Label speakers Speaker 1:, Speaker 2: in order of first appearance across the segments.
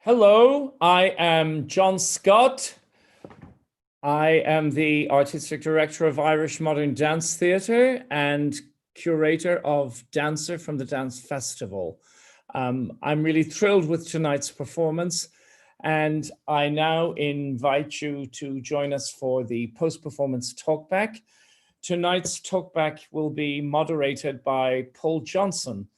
Speaker 1: Hello, I am John Scott. I am the Artistic Director of Irish Modern Dance Theatre and curator of Dancer from the Dance Festival. I'm really thrilled with tonight's performance, and I now invite you to join us for the post-performance talkback. Tonight's talkback will be moderated by Paul Johnson.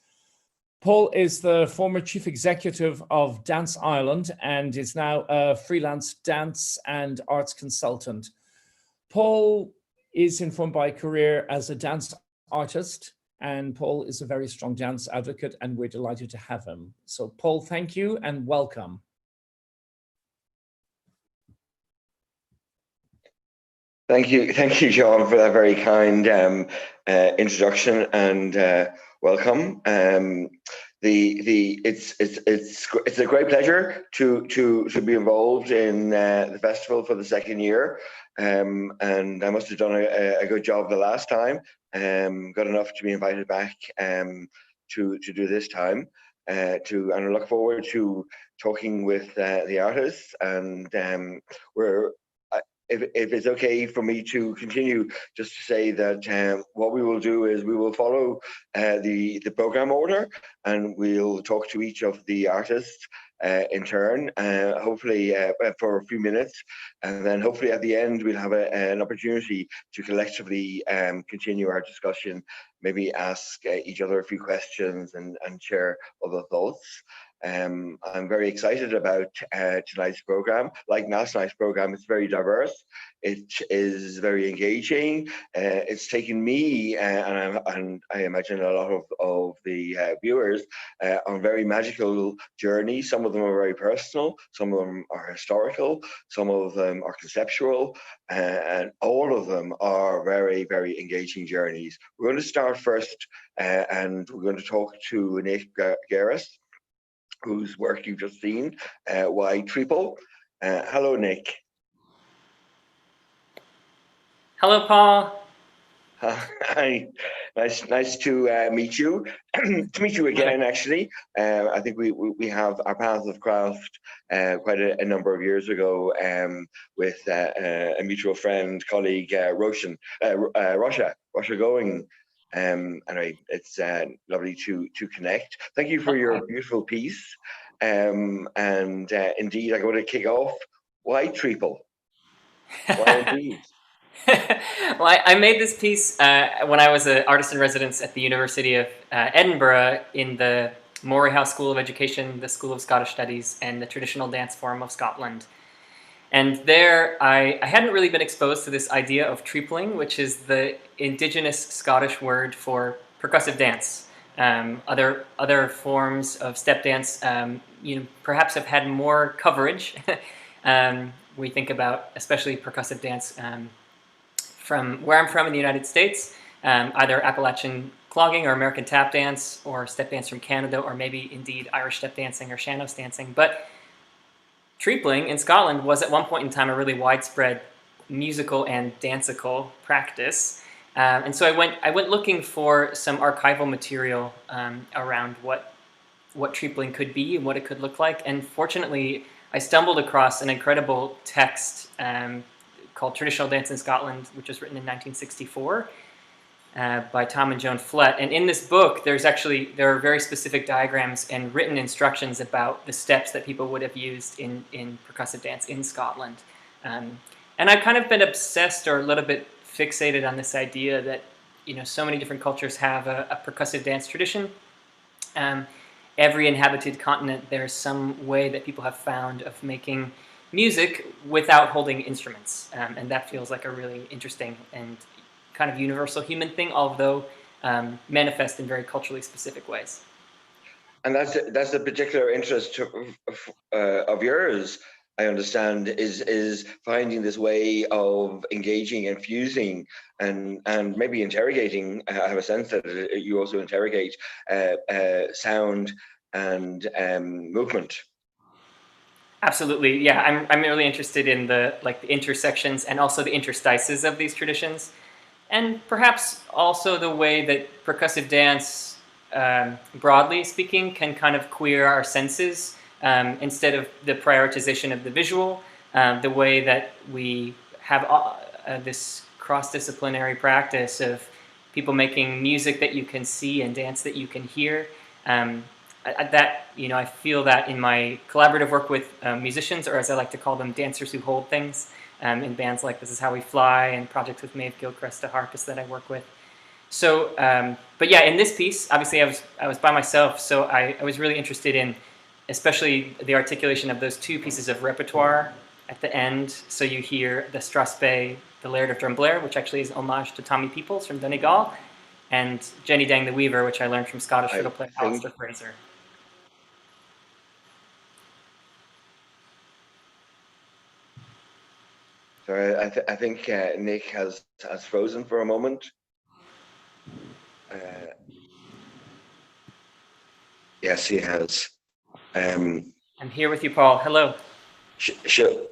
Speaker 1: Paul is the former chief executive of Dance Ireland and is now a freelance dance and arts consultant. Paul is informed by a career as a dance artist, and Paul is a very strong dance advocate, and we're delighted to have him. So Paul, thank you and welcome.
Speaker 2: Thank you, John, for that very kind introduction and welcome. It's a great pleasure to be involved in the festival for the second year, and I must have done a good job the last time. Got enough to be invited back to do this time. And I look forward to talking with the artists, and if it's okay for me to continue, just to say that what we will do is we will follow the program order, and we'll talk to each of the artists in turn, hopefully for a few minutes, and then hopefully at the end we'll have an opportunity to collectively continue our discussion, maybe ask each other a few questions and share other thoughts. I'm very excited about tonight's program. Like last night's program, it's very diverse. It is very engaging. It's taken me and I imagine a lot of the viewers on very magical journeys. Some of them are very personal, some of them are historical, some of them are conceptual, and all of them are very, very engaging journeys. We're going to start first, and we're going to talk to Annette Garris, whose work you've just seen, Why Triple. Hello, Nick.
Speaker 3: Hello, Paul.
Speaker 2: Hi, nice to meet you. To meet you again, actually. I think we have our paths have crossed quite a number of years ago with a mutual friend, colleague, Russia Going. Anyway, it's lovely to connect. Thank you for your beautiful piece. And indeed, I'm going to kick off. Why Triple? Why indeed?
Speaker 3: Well, I made this piece when I was an artist in residence at the University of Edinburgh in the Moray School of Education, the School of Scottish Studies, and the Traditional Dance Forum of Scotland. And there, I hadn't really been exposed to this idea of tripling, which is the indigenous Scottish word for percussive dance. Other forms of step dance, perhaps have had more coverage. We think about especially percussive dance from where I'm from in the United States, either Appalachian clogging or American tap dance, or step dance from Canada, or maybe indeed Irish step dancing or Sean-Nós dancing. But tripling in Scotland was at one point in time a really widespread musical and dancical practice. And so I went looking for some archival material around what tripling could be and what it could look like. And fortunately, I stumbled across an incredible text called Traditional Dance in Scotland, which was written in 1964 by Tom and Joan Flett. And in this book, there are very specific diagrams and written instructions about the steps that people would have used in percussive dance in Scotland. And I've kind of been obsessed or a little bit fixated on this idea that so many different cultures have a percussive dance tradition. Every inhabited continent, there's some way that people have found of making music without holding instruments, and that feels like a really interesting and kind of universal human thing, although manifest in very culturally specific ways.
Speaker 2: And that's a particular interest of yours, I understand, is finding this way of engaging and fusing and maybe interrogating. I have a sense that you also interrogate sound and movement.
Speaker 3: Absolutely, yeah. I'm really interested in the intersections and also the interstices of these traditions, and perhaps also the way that percussive dance, broadly speaking, can kind of queer our senses instead of the prioritization of the visual, the way that we have this cross-disciplinary practice of people making music that you can see and dance that you can hear. I feel that in my collaborative work with musicians, or as I like to call them, dancers who hold things, in bands like This Is How We Fly and projects with Maeve Gilchrist, a harpist that I work with. So, but yeah, in this piece, obviously I was by myself, so I was really interested in, especially the articulation of those two pieces of repertoire at the end. So you hear the Strasbe, the Laird of Drumblare, which actually is an homage to Tommy Peoples from Donegal, and Jenny Dang the Weaver, which I learned from Scottish fiddle player Alistair Fraser.
Speaker 2: Sorry, I think Nick has frozen for a moment. Yes, he has.
Speaker 3: I'm here with you, Paul. Hello.
Speaker 2: Sure.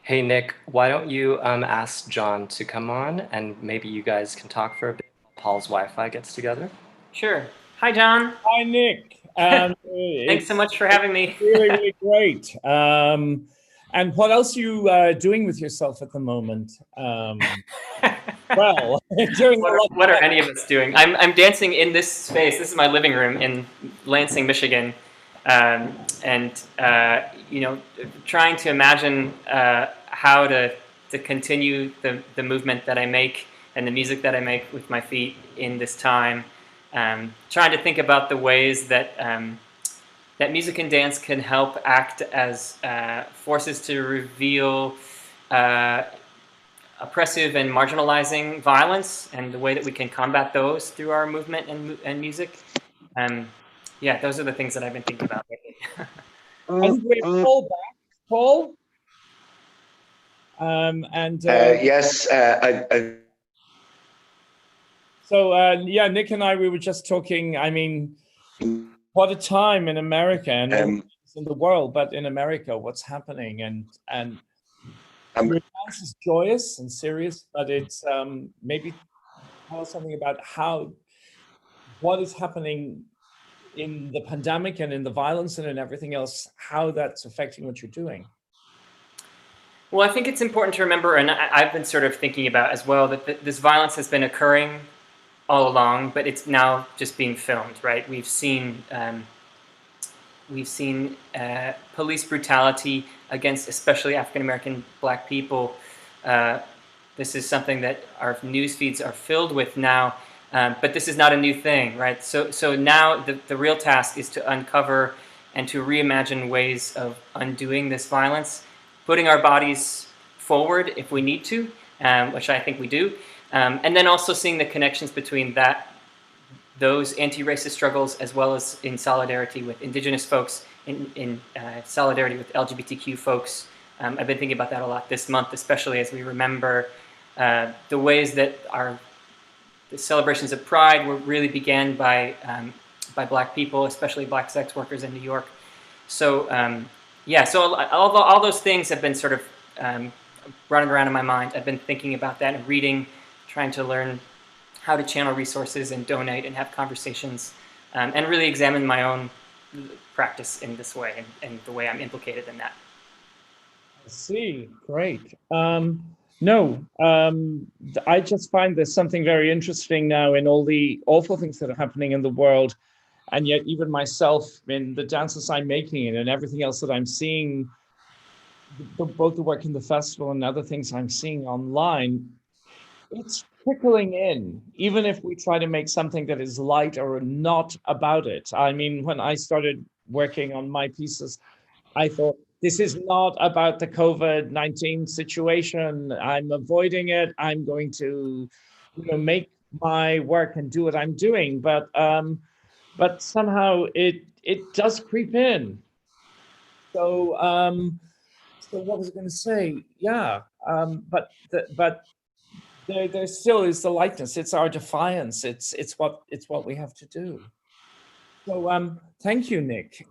Speaker 4: Hey, Nick, why don't you ask John to come on, and maybe you guys can talk for a bit while Paul's Wi-Fi gets together?
Speaker 3: Sure. Hi, John.
Speaker 1: Hi, Nick.
Speaker 3: Thanks so much for having me.
Speaker 1: Really, really great. And what else are you doing with yourself at the moment? Well, during
Speaker 3: what are any of us doing? I'm dancing in this space. This is my living room in Lansing, Michigan, and trying to imagine how to continue the movement that I make and the music that I make with my feet in this time. Trying to think about the ways that that music and dance can help act as forces to reveal oppressive and marginalizing violence, and the way that we can combat those through our movement and music. Yeah, those are the things that I've been thinking about lately.
Speaker 1: And we have Paul back. Paul?
Speaker 2: Yes,
Speaker 1: So, yeah, Nick and I, we were just talking, I mean, what a time in America and in the world, but in America, what's happening, and your dance is joyous and serious, but it's maybe tell us something about what is happening in the pandemic and in the violence and in everything else, how that's affecting what you're doing.
Speaker 3: Well, I think it's important to remember, and I've been sort of thinking about as well, that this violence has been occurring all along, but it's now just being filmed, right? We've seen police brutality against especially African-American Black people. This is something that our news feeds are filled with now, but this is not a new thing, right? So now the real task is to uncover and to reimagine ways of undoing this violence, putting our bodies forward if we need to, which I think we do, and then also seeing the connections between those anti-racist struggles, as well as in solidarity with Indigenous folks, in solidarity with LGBTQ folks. I've been thinking about that a lot this month, especially as we remember the ways that the celebrations of Pride really began by Black people, especially Black sex workers in New York. So yeah, so all those things have been sort of running around in my mind. I've been thinking about that and reading, trying to learn how to channel resources and donate and have conversations, and really examine my own practice in this way and the way I'm implicated in that.
Speaker 1: I see, great. I just find there's something very interesting now in all the awful things that are happening in the world, and yet even myself in the dances I'm making and everything else that I'm seeing, both the work in the festival and other things I'm seeing online, it's trickling in, even if we try to make something that is light or not about it. I mean, when I started working on my pieces, I thought, this is not about the COVID-19 situation. I'm avoiding it. I'm going to, make my work and do what I'm doing. But somehow it does creep in. So so what was I going to say? Yeah, but there still is the likeness. It's our defiance. It's what we have to do. So thank you, Nick.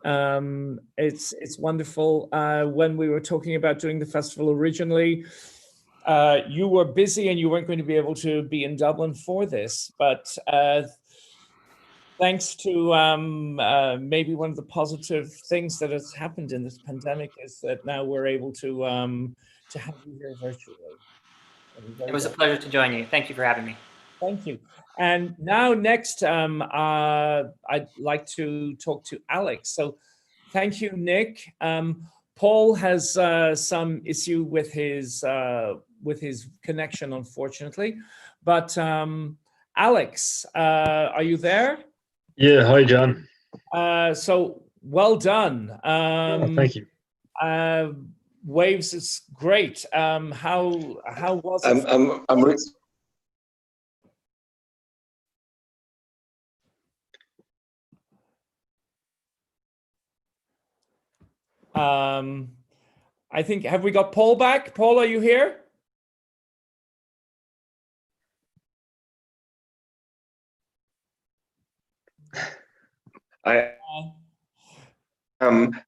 Speaker 1: It's wonderful. When we were talking about doing the festival originally, you were busy and you weren't going to be able to be in Dublin for this, but thanks to maybe one of the positive things that has happened in this pandemic is that now we're able to have you here virtually.
Speaker 3: It was a pleasure to join you. Thank you for having me.
Speaker 1: Thank you. And now next, I'd like to talk to Alex. So thank you, Nick. Paul has some issue with his connection, unfortunately. But Alex, are you there?
Speaker 5: Yeah, hi, John.
Speaker 1: So well done.
Speaker 5: Thank you.
Speaker 1: Waves is great. How was it? I think, have we got Paul back? Paul, are you here?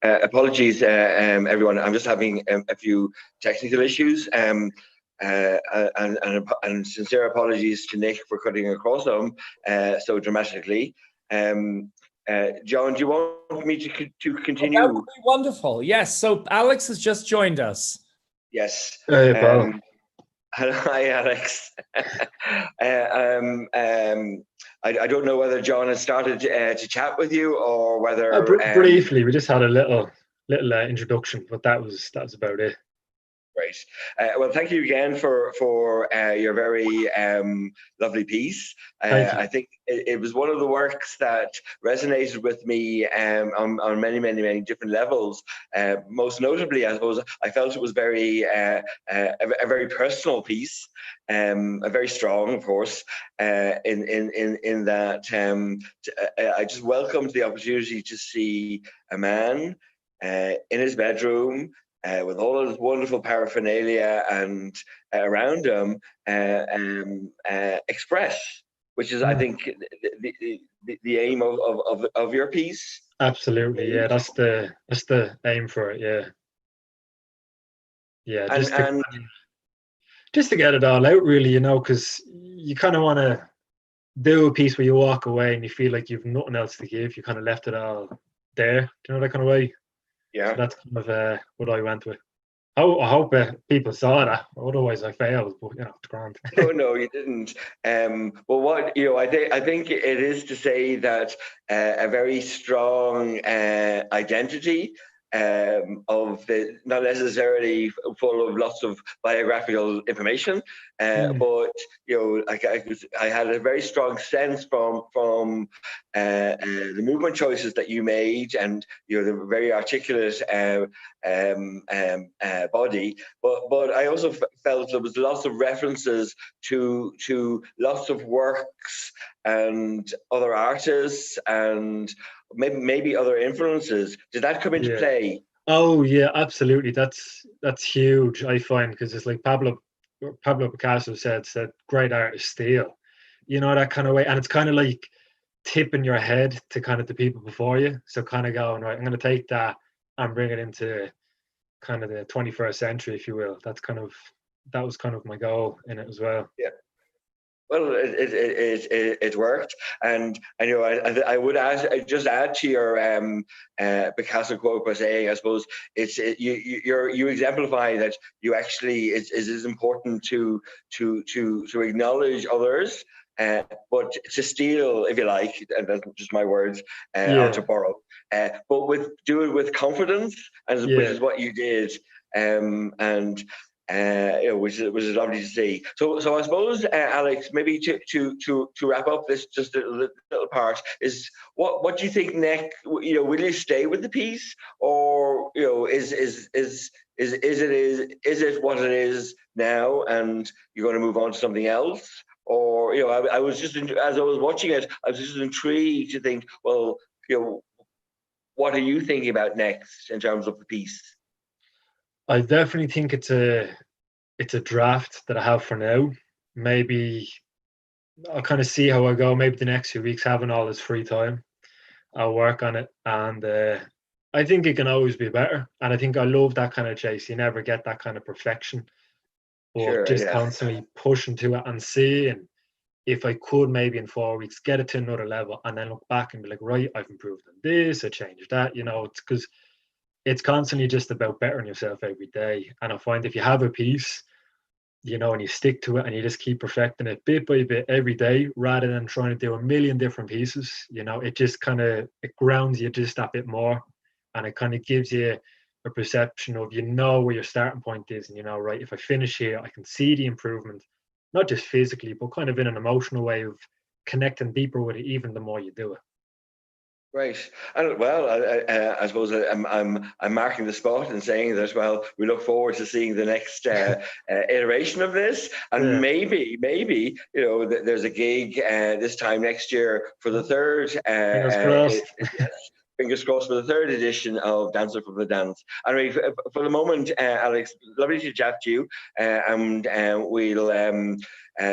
Speaker 2: Apologies, everyone. I'm just having a few technical issues, and sincere apologies to Nick for cutting across them so dramatically. John, do you want me to continue?
Speaker 1: Oh, that would be wonderful. Yes. So Alex has just joined us.
Speaker 2: Yes.
Speaker 5: Hey, Paul.
Speaker 2: Hi, Alex. I don't know whether John has started to chat with you or whether
Speaker 5: briefly. We just had a little introduction, but that was about it.
Speaker 2: Great. Well, thank you again for your very lovely piece. I think it was one of the works that resonated with me on many different levels. Most notably, I suppose, I felt it was a very personal piece, a very strong, of course, in that I just welcomed the opportunity to see a man in his bedroom, with all of this wonderful paraphernalia and around him, express, which is, I think, the aim of your piece.
Speaker 5: Absolutely, yeah. That's the aim for it. Yeah. Just to get it all out, really, because you kind of want to do a piece where you walk away and you feel like you've nothing else to give. You kind of left it all there. Do you know that kind of way?
Speaker 2: Yeah,
Speaker 5: so that's kind of what I went with. I hope people saw that. Otherwise, I failed. But it's grand.
Speaker 2: No, you didn't. Well, what I think it is to say that a very strong identity of the, not necessarily full of lots of biographical information, but I had a very strong sense from the movement choices that you made, and the very articulate body. But I also felt there was lots of references to lots of works and other artists and maybe other influences. Did that come into play?
Speaker 5: Oh yeah, absolutely. That's huge, I find, because it's like Pablo Picasso said great art is steal. That kind of way. And it's kind of like tipping your head to kind of the people before you. So kind of going, right, I'm going to take that and bring it into kind of the 21st century, if you will. That was kind of my goal in it as well.
Speaker 2: Yeah. Well, it worked, and I would just add to your Picasso quote by saying, I suppose you exemplify that you actually it is important to acknowledge others, but to steal, if you like, and that's just my words, or to borrow, but do it with confidence, which is what you did, which is lovely to see. So I suppose, Alex, maybe to wrap up this just a little part is what do you think next? Will you stay with the piece, or is it what it is now, and you're going to move on to something else? Or I was just as I was watching it, I was just intrigued to think, well, what are you thinking about next in terms of the piece?
Speaker 5: I definitely think it's a draft that I have for now. maybe I'll kind of see how I go. Maybe the next few weeks, having all this free time, I'll work on it. And I think it can always be better. And I think I love that kind of chase. You never get that kind of perfection, but
Speaker 2: Sure,
Speaker 5: just
Speaker 2: yeah.
Speaker 5: constantly pushing to it and seeing if I could maybe in 4 weeks get it to another level and then look back and be like, right, I've improved on this, I changed that, it's because it's constantly just about bettering yourself every day. And I find if you have a piece, and you stick to it and you just keep perfecting it bit by bit every day rather than trying to do a million different pieces, it just kind of, it grounds you just that bit more, and it kind of gives you a perception of, where your starting point is, and right, if I finish here, I can see the improvement, not just physically, but kind of in an emotional way of connecting deeper with it, even the more you do it.
Speaker 2: Right, and well, I suppose I'm marking the spot and saying that, well, we look forward to seeing the next iteration of this, and maybe there's a gig this time next year for the third.
Speaker 5: Fingers crossed.
Speaker 2: Fingers crossed for the third edition of Dancer from the Dance. Anyway, for the moment, Alex, lovely to chat to you, and we'll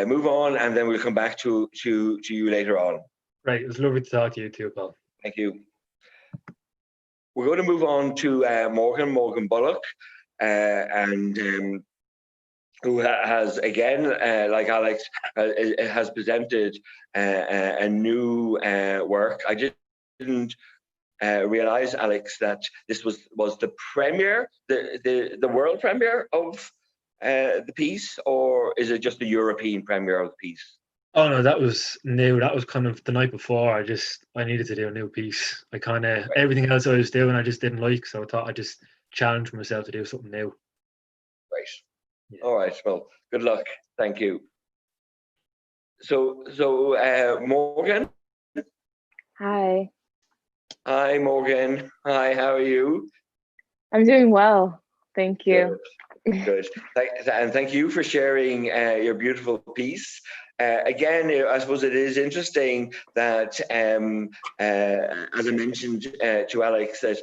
Speaker 2: move on, and then we'll come back to you later on.
Speaker 5: Right, it was lovely to talk to you too, Paul.
Speaker 2: Thank you. We're going to move on to Morgan Bullock, and who has, again, like Alex, has presented a new work. I didn't realize, Alex, that this was the premiere, the world premiere of the piece, or is it just the European premiere of the piece?
Speaker 5: Oh no, that was new. That was kind of the night before. I needed to do a new piece. I kind of, everything else I was doing, I just didn't like. So I thought I'd just challenge myself to do something new.
Speaker 2: Right.
Speaker 5: Yeah.
Speaker 2: All right. Well, good luck. Thank you. So Morgan.
Speaker 6: Hi.
Speaker 2: Hi, Morgan. Hi, how are you?
Speaker 6: I'm doing well. Thank you.
Speaker 2: Good. And thank you for sharing your beautiful piece. Again, I suppose it is interesting that, as I mentioned to Alex, that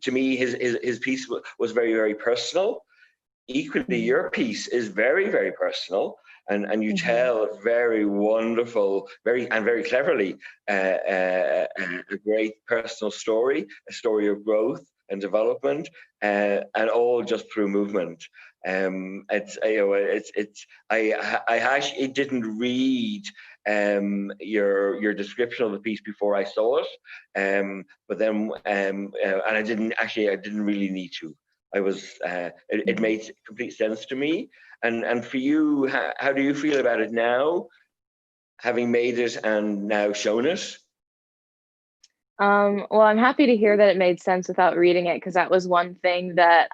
Speaker 2: to me his piece was very, very personal. Equally, your piece is very, very personal, and you tell a very wonderful, very cleverly a great personal story, a story of growth and development, and all just through movement. I actually didn't read your description of the piece before I saw it, but then and I didn't really need to. It made complete sense to me. And for you, how do you feel about it now, having made it and now shown it?
Speaker 6: Well, I'm happy to hear that it made sense without reading it, because that was one thing that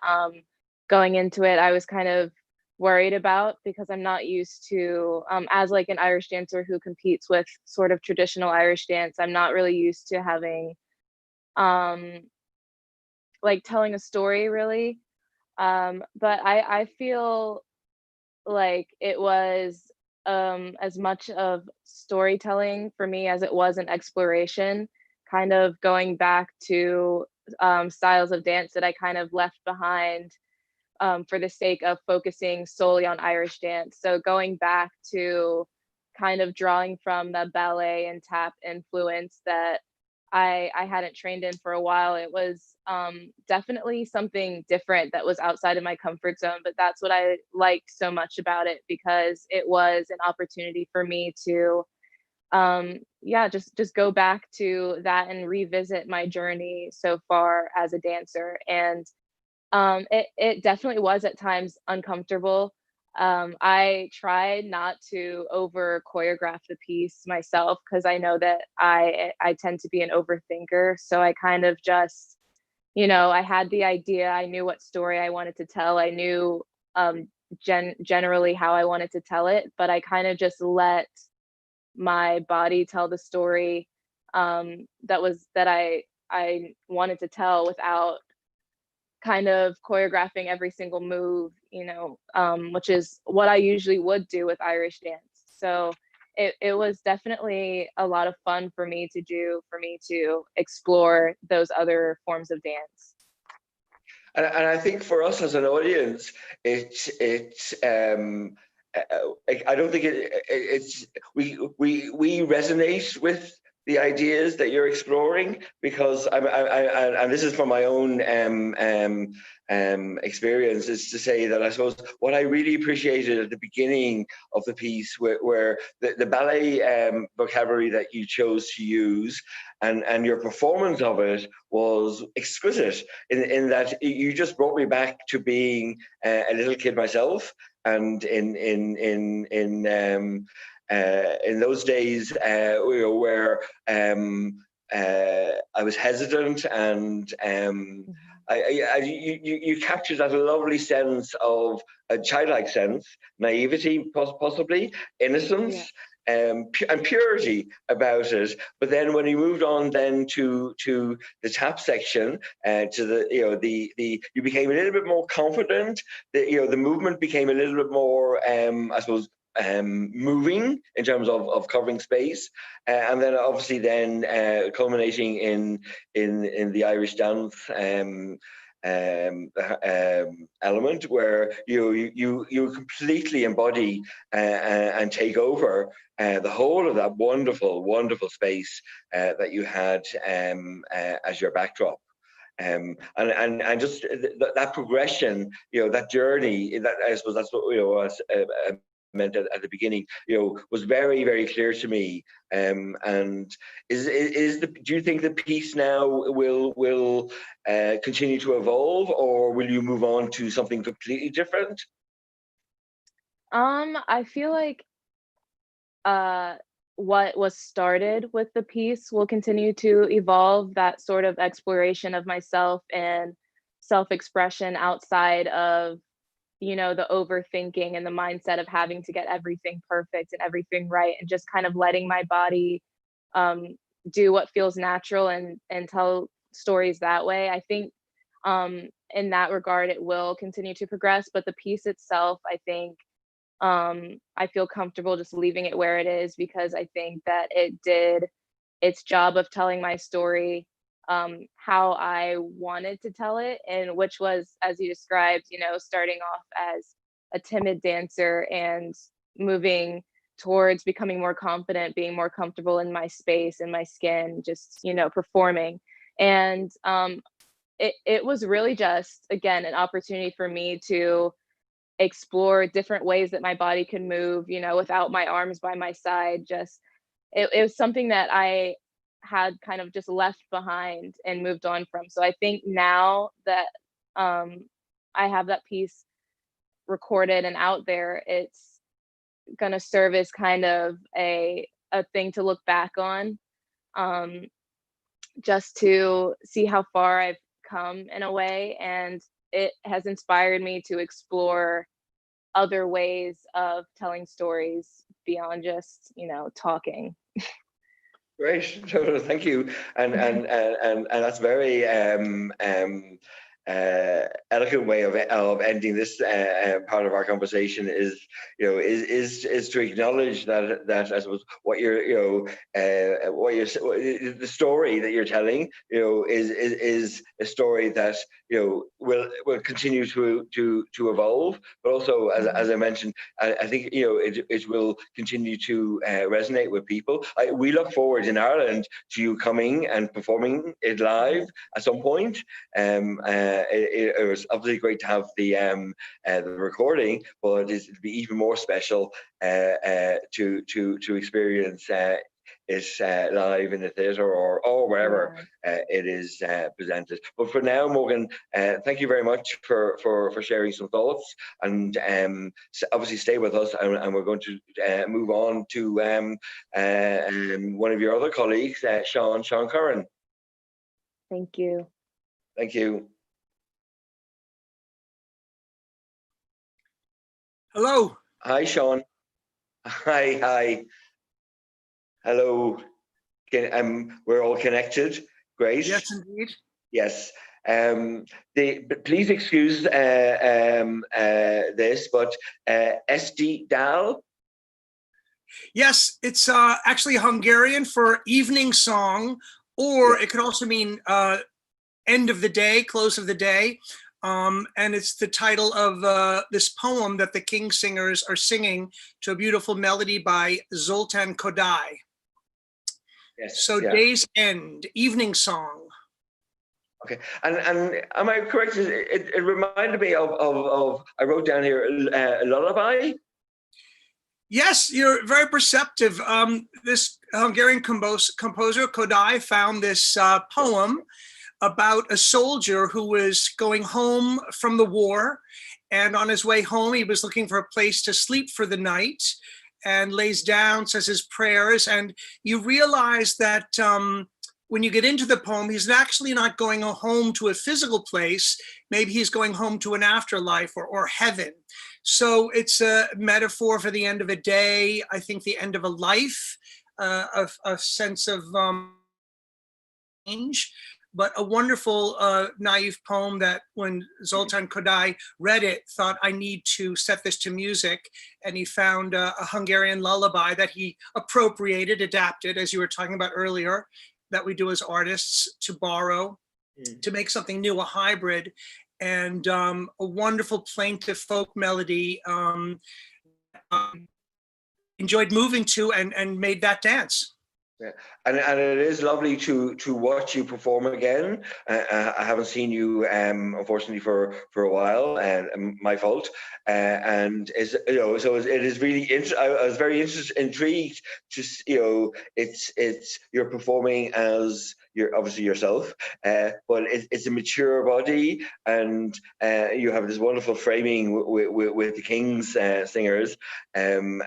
Speaker 6: going into it, I was kind of worried about, because I'm not used to, as like an Irish dancer who competes with sort of traditional Irish dance, I'm not really used to having like telling a story really. But I feel like it was as much of storytelling for me as it was an exploration, kind of going back to styles of dance that I kind of left behind for the sake of focusing solely on Irish dance. So going back to kind of drawing from the ballet and tap influence that I hadn't trained in for a while. It was definitely something different that was outside of my comfort zone, but that's what I liked so much about it, because it was an opportunity for me to just go back to that and revisit my journey so far as a dancer. And it definitely was at times uncomfortable. I tried not to over choreograph the piece myself, because I know that I tend to be an overthinker. So I kind of just, I had the idea, I knew what story I wanted to tell, I knew generally how I wanted to tell it, but I kind of just let my body tell the story that I wanted to tell, without kind of choreographing every single move, which is what I usually would do with Irish dance. So it was definitely a lot of fun for me to do, for me to explore those other forms of dance.
Speaker 2: And I think for us as an audience, it I don't think it's we resonate with the ideas that you're exploring, because and this is from my own experience, is to say that I suppose what I really appreciated at the beginning of the piece, where the ballet vocabulary that you chose to use and your performance of it was exquisite, in that you just brought me back to being a little kid myself. And in those days, where I was hesitant, and you captured that lovely sense of a childlike sense, naivety, possibly innocence.
Speaker 6: Yeah.
Speaker 2: And purity about it. But then when you moved on then to the tap section, to the you became a little bit more confident. The movement became a little bit more, I suppose, moving in terms of covering space, and then obviously then culminating in the Irish dance element, where you completely embody and take over the whole of that wonderful space that you had as your backdrop. And just that progression, that journey, that I suppose that's what was meant at the beginning, was very, very clear to me. And do you think the piece now will continue to evolve, or will you move on to something completely different?
Speaker 6: I feel like what was started with the piece will continue to evolve, that sort of exploration of myself and self-expression outside of, the overthinking and the mindset of having to get everything perfect and everything right, and just kind of letting my body do what feels natural and tell stories that way. I think in that regard, it will continue to progress, but the piece itself, I think, I feel comfortable just leaving it where it is, because I think that it did its job of telling my story how I wanted to tell it, and which was, as you described, starting off as a timid dancer and moving towards becoming more confident, being more comfortable in my space and my skin, just, performing. And it was really just, again, an opportunity for me to explore different ways that my body can move, without my arms by my side. Just it was something that I had kind of just left behind and moved on from. So I think now that I have that piece recorded and out there, it's gonna serve as kind of a thing to look back on, just to see how far I've come in a way, and it has inspired me to explore other ways of telling stories beyond just, talking.
Speaker 2: Great, thank you, and that's very eloquent way of ending this part of our conversation. Is to acknowledge that I suppose what the story that you're telling, is a story that will continue to evolve, but also, as I mentioned, I think it will continue to resonate with people. We look forward in Ireland to you coming and performing it live at some point. It was obviously great to have the recording, but it'd be even more special to experience it live in the theatre or wherever it is presented. But for now, Morgan, thank you very much for sharing some thoughts, and obviously stay with us, and we're going to move on to one of your other colleagues, Sean Curran.
Speaker 6: Thank you.
Speaker 2: Thank you.
Speaker 7: Hello.
Speaker 2: Hi, Sean. Hi. Hello. We're all connected. Great.
Speaker 7: Yes, indeed.
Speaker 2: Yes. Please excuse this, but SD Dal.
Speaker 7: Yes, it's actually Hungarian for evening song, or it could also mean end of the day, close of the day. And it's the title of this poem that the King Singers are singing to a beautiful melody by Zoltan Kodály.
Speaker 2: Yes.
Speaker 7: So
Speaker 2: yeah.
Speaker 7: Day's End, evening song.
Speaker 2: Okay, and am I correct? It reminded me of I wrote down here a lullaby.
Speaker 7: Yes, you're very perceptive. This Hungarian composer Kodály found this poem about a soldier who was going home from the war, and on his way home he was looking for a place to sleep for the night, and lays down, says his prayers, and you realize that when you get into the poem, he's actually not going home to a physical place. Maybe he's going home to an afterlife or heaven. So it's a metaphor for the end of a day, I think the end of a life, a sense of change, but a wonderful naive poem that when Zoltan Kodály read it, thought, I need to set this to music. And he found a Hungarian lullaby that he appropriated, adapted, as you were talking about earlier, that we do as artists, to borrow, to make something new, a hybrid, and a wonderful plaintive folk melody. Enjoyed moving to and made that dance.
Speaker 2: Yeah. And it is lovely to watch you perform again. I haven't seen you unfortunately for a while, and my fault. And is so it is really I was very intrigued to it's you're performing as you're obviously yourself, but it's a mature body, and you have this wonderful framing with the King's singers, and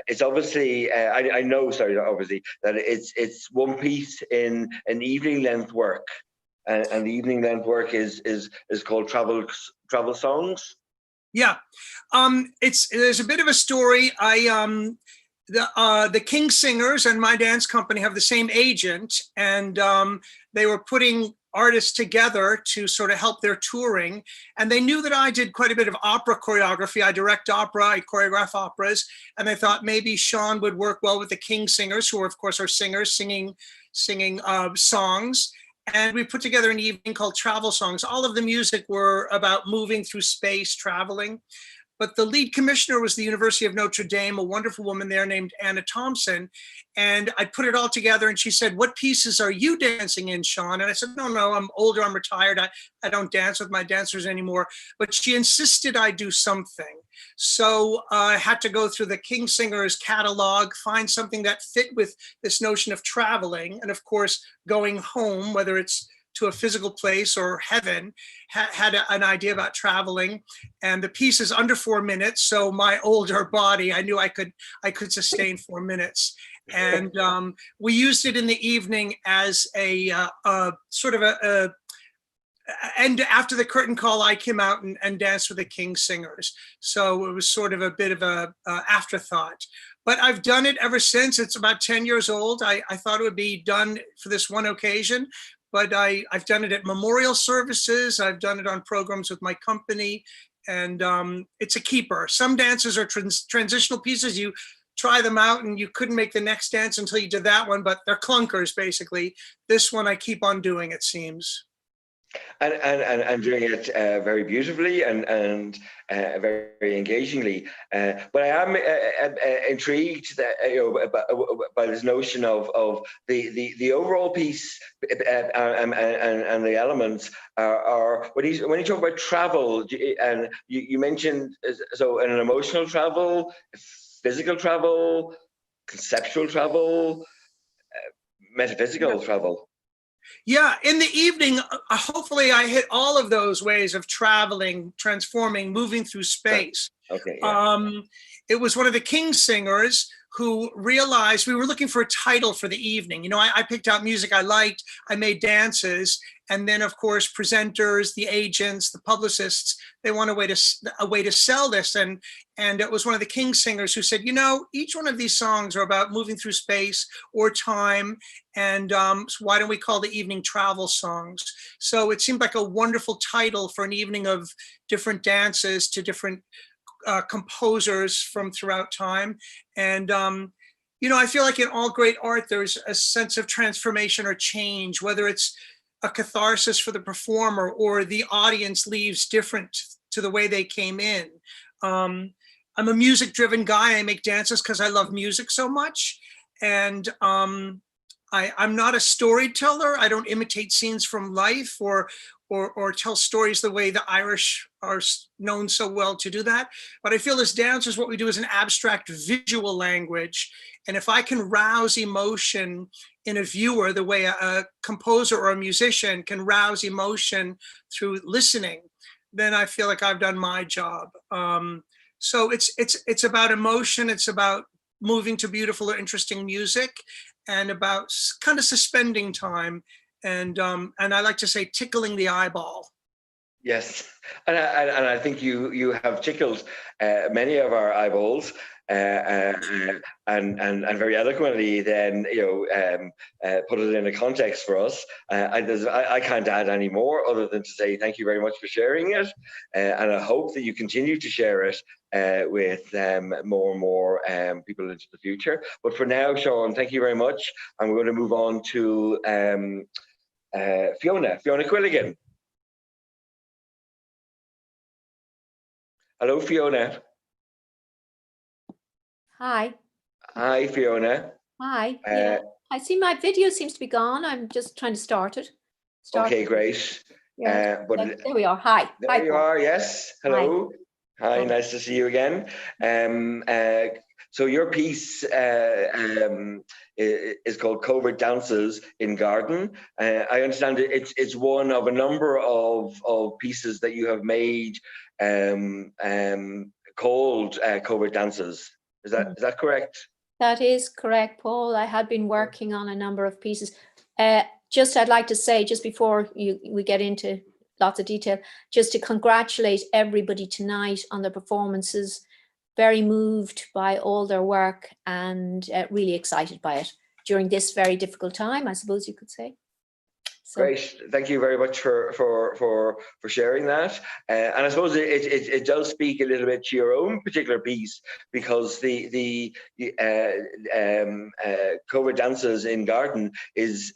Speaker 2: it's obviously I know, sorry, not obviously, that it's one piece in an evening length work, and the evening length work is called travel songs.
Speaker 7: Yeah, there's a bit of a story. The King Singers and my dance company have the same agent, and they were putting artists together to sort of help their touring. And they knew that I did quite a bit of opera choreography. I direct opera, I choreograph operas. And they thought maybe Sean would work well with the King Singers, who are, of course, are singers singing songs. And we put together an evening called Travel Songs. All of the music were about moving through space, traveling. But the lead commissioner was the University of Notre Dame, a wonderful woman there named Anna Thompson. And I put it all together, and she said, what pieces are you dancing in, Sean? And I said, no, I'm older, I'm retired. I don't dance with my dancers anymore. But she insisted I do something. So I had to go through the King Singers catalog, find something that fit with this notion of traveling. And of course, going home, whether it's to a physical place or heaven, had an idea about traveling. And the piece is under 4 minutes. So my older body, I knew I could sustain 4 minutes. And we used it in the evening as a sort of and after the curtain call, I came out and danced with the King Singers. So it was sort of a bit of a afterthought. But I've done it ever since. It's about 10 years old. I thought it would be done for this one occasion, but I've done it at memorial services. I've done it on programs with my company, and it's a keeper. Some dances are transitional pieces. You try them out and you couldn't make the next dance until you did that one, but they're clunkers, basically. This one I keep on doing, it seems.
Speaker 2: And doing it very beautifully and very engagingly. But I am intrigued that, by this notion of the overall piece and the elements are when you talk about travel, and you mentioned so an emotional travel, physical travel, conceptual travel, metaphysical travel.
Speaker 7: Yeah, in the evening, hopefully I hit all of those ways of traveling, transforming, moving through space.
Speaker 2: Okay. Yeah.
Speaker 7: It was one of the King Singers who realized we were looking for a title for the evening. I picked out music I liked, I made dances, and then of course presenters, the agents, the publicists, they want a way to sell this. And it was one of the King Singers who said, each one of these songs are about moving through space or time, and so why don't we call the evening Travel Songs? So it seemed like a wonderful title for an evening of different dances to different composers from throughout time. And I feel like in all great art, there's a sense of transformation or change, whether it's a catharsis for the performer, or the audience leaves different to the way they came in. I'm a music-driven guy. I make dances because I love music so much. And I'm not a storyteller. I don't imitate scenes from life or tell stories the way the Irish are known so well to do that. But I feel as dancers, what we do is an abstract visual language. And if I can rouse emotion in a viewer the way a composer or a musician can rouse emotion through listening, then I feel like I've done my job. So it's about emotion. It's about moving to beautiful or interesting music, and about kind of suspending time. And I like to say tickling the eyeball.
Speaker 2: Yes, and I think you have tickled many of our eyeballs, and very eloquently then put it in a context for us. I can't add any more other than to say thank you very much for sharing it, and I hope that you continue to share it with more and more people into the future. But for now, Sean, thank you very much, and we're going to move on to Fiona Quilligan. Hello, Fiona.
Speaker 8: Hi.
Speaker 2: Hi, Fiona.
Speaker 8: Hi. Yeah. I see my video seems to be gone. I'm just trying to start it.
Speaker 2: Okay, great.
Speaker 8: Yeah.
Speaker 2: But
Speaker 8: there we are. Hi.
Speaker 2: There
Speaker 8: Hi,
Speaker 2: you
Speaker 8: Paul.
Speaker 2: are. Yes. Hello. Hi. Nice to see you again. So your piece is called Covert Dances in Garden. I understand it's one of a number of pieces that you have made called Covert Dances. Is that correct?
Speaker 8: That is correct, Paul. I had been working on a number of pieces. I'd like to say, just before we get into lots of detail, just to congratulate everybody tonight on their performances. Very moved by all their work, and really excited by it during this very difficult time, I suppose you could say. So.
Speaker 2: Great, thank you very much for sharing that. And I suppose it does speak a little bit to your own particular piece, because the Covert Dances in Garden is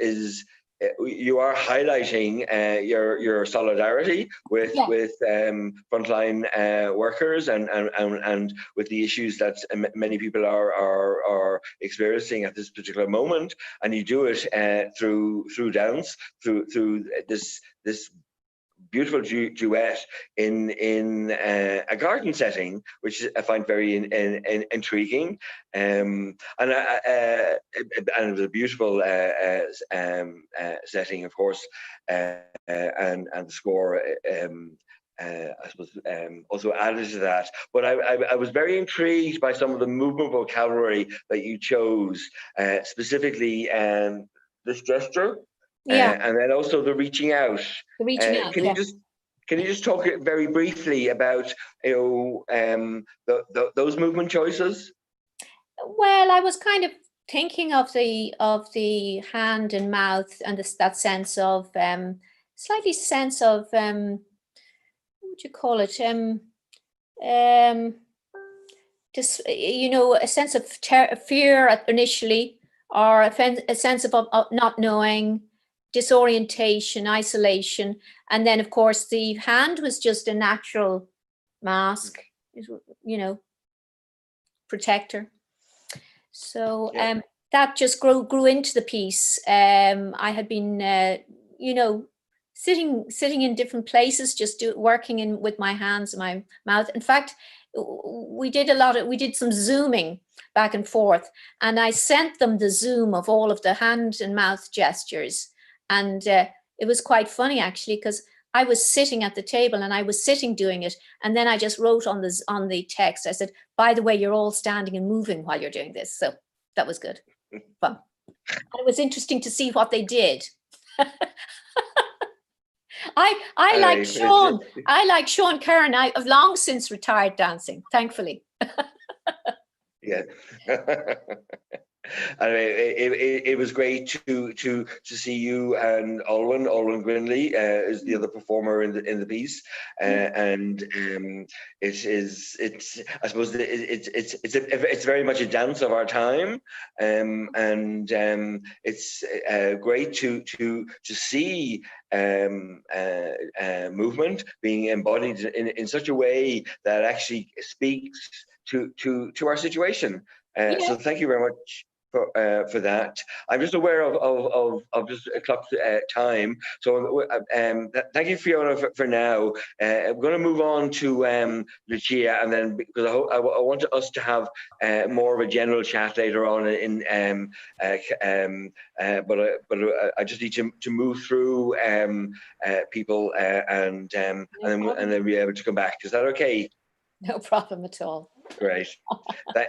Speaker 2: you are highlighting your solidarity with frontline workers and with the issues that many people are experiencing at this particular moment, and you do it through dance, through this beautiful duet in a garden setting, which I find very intriguing, and it was a beautiful setting, of course, and the score I suppose also added to that. But I was very intrigued by some of the movement vocabulary that you chose, specifically this gesture. And then also the reaching out.
Speaker 8: The reaching out.
Speaker 2: Can you just talk very briefly about those movement choices?
Speaker 8: Well, I was kind of thinking of the hand and mouth, and that sense of slightly sense of what would you call it? Just a sense of fear initially, or a sense of not knowing, disorientation, isolation, and then of course the hand was just a natural mask, protector. So that just grew into the piece. I had been sitting in different places, just working with my hands and my mouth. In fact, we did some zooming back and forth, and I sent them the zoom of all of the hand and mouth gestures. And it was quite funny, actually, because I was sitting at the table and I was sitting doing it. And then I just wrote on the text, I said, by the way, you're all standing and moving while you're doing this. So that was good. Fun. And it was interesting to see what they did. I like Sean. I like Sean Curran. I've long since retired dancing, thankfully.
Speaker 2: Yeah. it was great to see you and Olwen Grinley is the other performer in the piece, and it's I suppose it's very much a dance of our time, and it's great to see movement being embodied in such a way that actually speaks to our situation. So thank you very much for that. I'm just aware of just a clock time. So thank you, Fiona, for now. We're going to move on to Lucia, and then because I want us to have more of a general chat later on but I just need to move through people and then be able to come back. Is that okay?
Speaker 8: No problem at all.
Speaker 2: Great.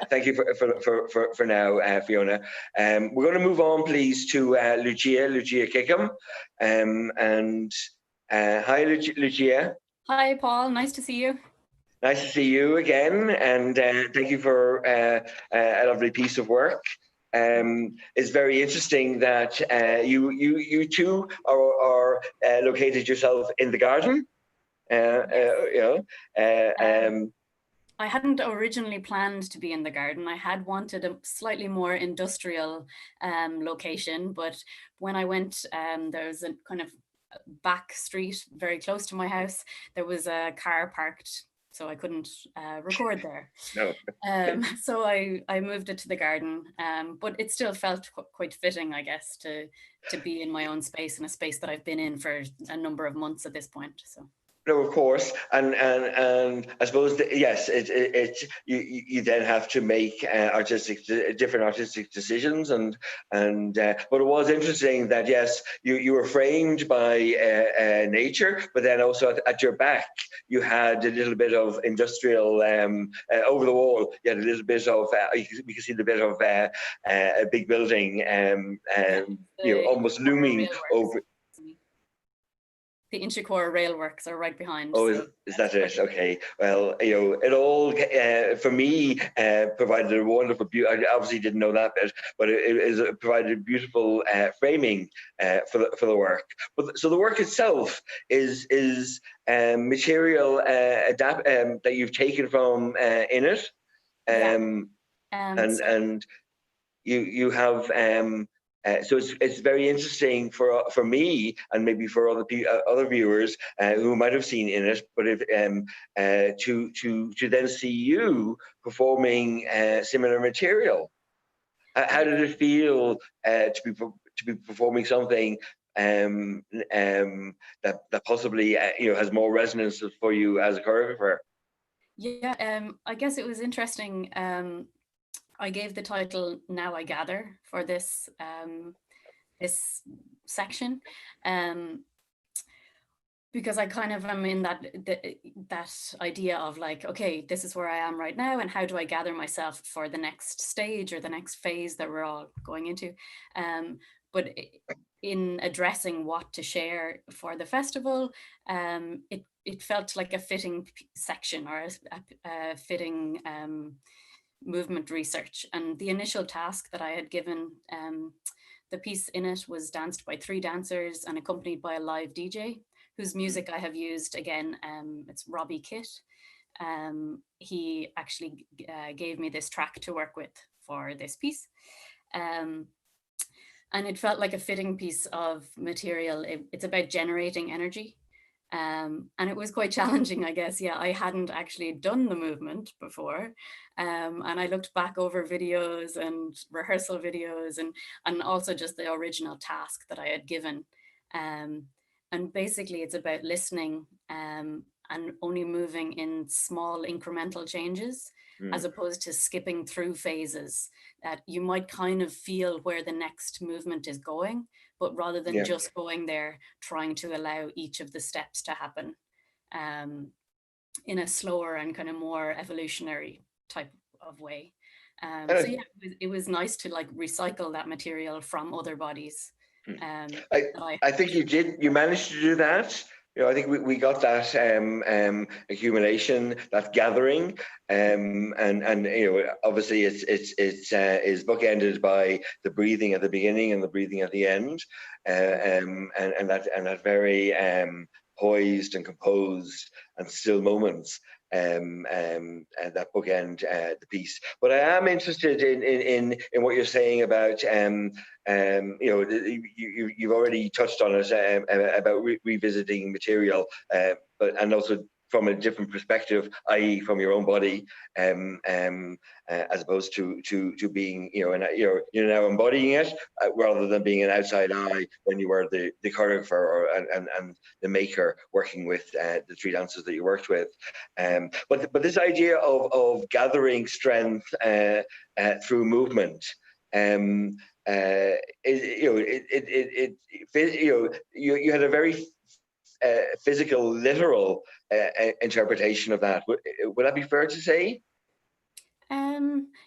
Speaker 2: Thank you for now, Fiona. We're going to move on, please, to Lucia Kickham. Hi, Lucia.
Speaker 9: Hi, Paul. Nice to see you.
Speaker 2: Nice to see you again, and thank you for a lovely piece of work. It's very interesting that you two are located yourself in the garden.
Speaker 9: I hadn't originally planned to be in the garden. I had wanted a slightly more industrial location, but when I went, there was a kind of back street very close to my house. There was a car parked, so I couldn't record there.
Speaker 2: No.
Speaker 9: So I moved it to the garden, but it still felt quite fitting, I guess, to be in my own space, in a space that I've been in for a number of months at this point. So.
Speaker 2: No, of course, and I suppose yes, you then have to make different artistic decisions, and but it was interesting that yes, you were framed by nature, but then also at your back you had a little bit of industrial over the wall. You had a little bit of you can see the bit of a big building, almost looming over.
Speaker 9: The Inchicore railworks are right behind.
Speaker 2: Oh, is that it? Okay. Well, it all for me provided a wonderful. I obviously didn't know that bit, but it provided a beautiful framing for the work. But so the work itself is material that you've taken from in it, and you have. So it's very interesting for me, and maybe for other viewers who might have seen in it, but to then see you performing similar material. How did it feel to be performing something that possibly has more resonance for you as a choreographer?
Speaker 9: Yeah, I guess it was interesting. I gave the title "Now I Gather" for this this section, because I kind of am in that idea of like, okay, this is where I am right now, and how do I gather myself for the next stage or the next phase that we're all going into. But in addressing what to share for the festival, it felt like a fitting section, or a fitting movement research. And the initial task that I had given, the piece in it was danced by 3 dancers and accompanied by a live DJ whose music I have used again. It's Robbie Kitt. He actually gave me this track to work with for this piece. And it felt like a fitting piece of material. It's about generating energy. And it was quite challenging, I guess. Yeah, I hadn't actually done the movement before. And I looked back over videos and rehearsal videos, and also just the original task that I had given. And basically it's about listening and only moving in small incremental changes, as opposed to skipping through phases that you might kind of feel where the next movement is going, but rather than just going there, trying to allow each of the steps to happen in a slower and kind of more evolutionary type of way. So yeah, it was nice to like recycle that material from other bodies.
Speaker 2: I think you managed to do that. I think we got that accumulation, that gathering, and obviously it's is bookended by the breathing at the beginning and the breathing at the end, and that very poised and composed and still moments. And that bookend the piece. But I am interested in what you're saying about you've already touched on it about revisiting material, and also from a different perspective, i.e., from your own body, as opposed to being you're now embodying it rather than being an outside eye when you were the choreographer and the maker working with the three dancers that you worked with. But this idea of gathering strength through movement. You had a very physical, literal interpretation of that. Would that be fair to say?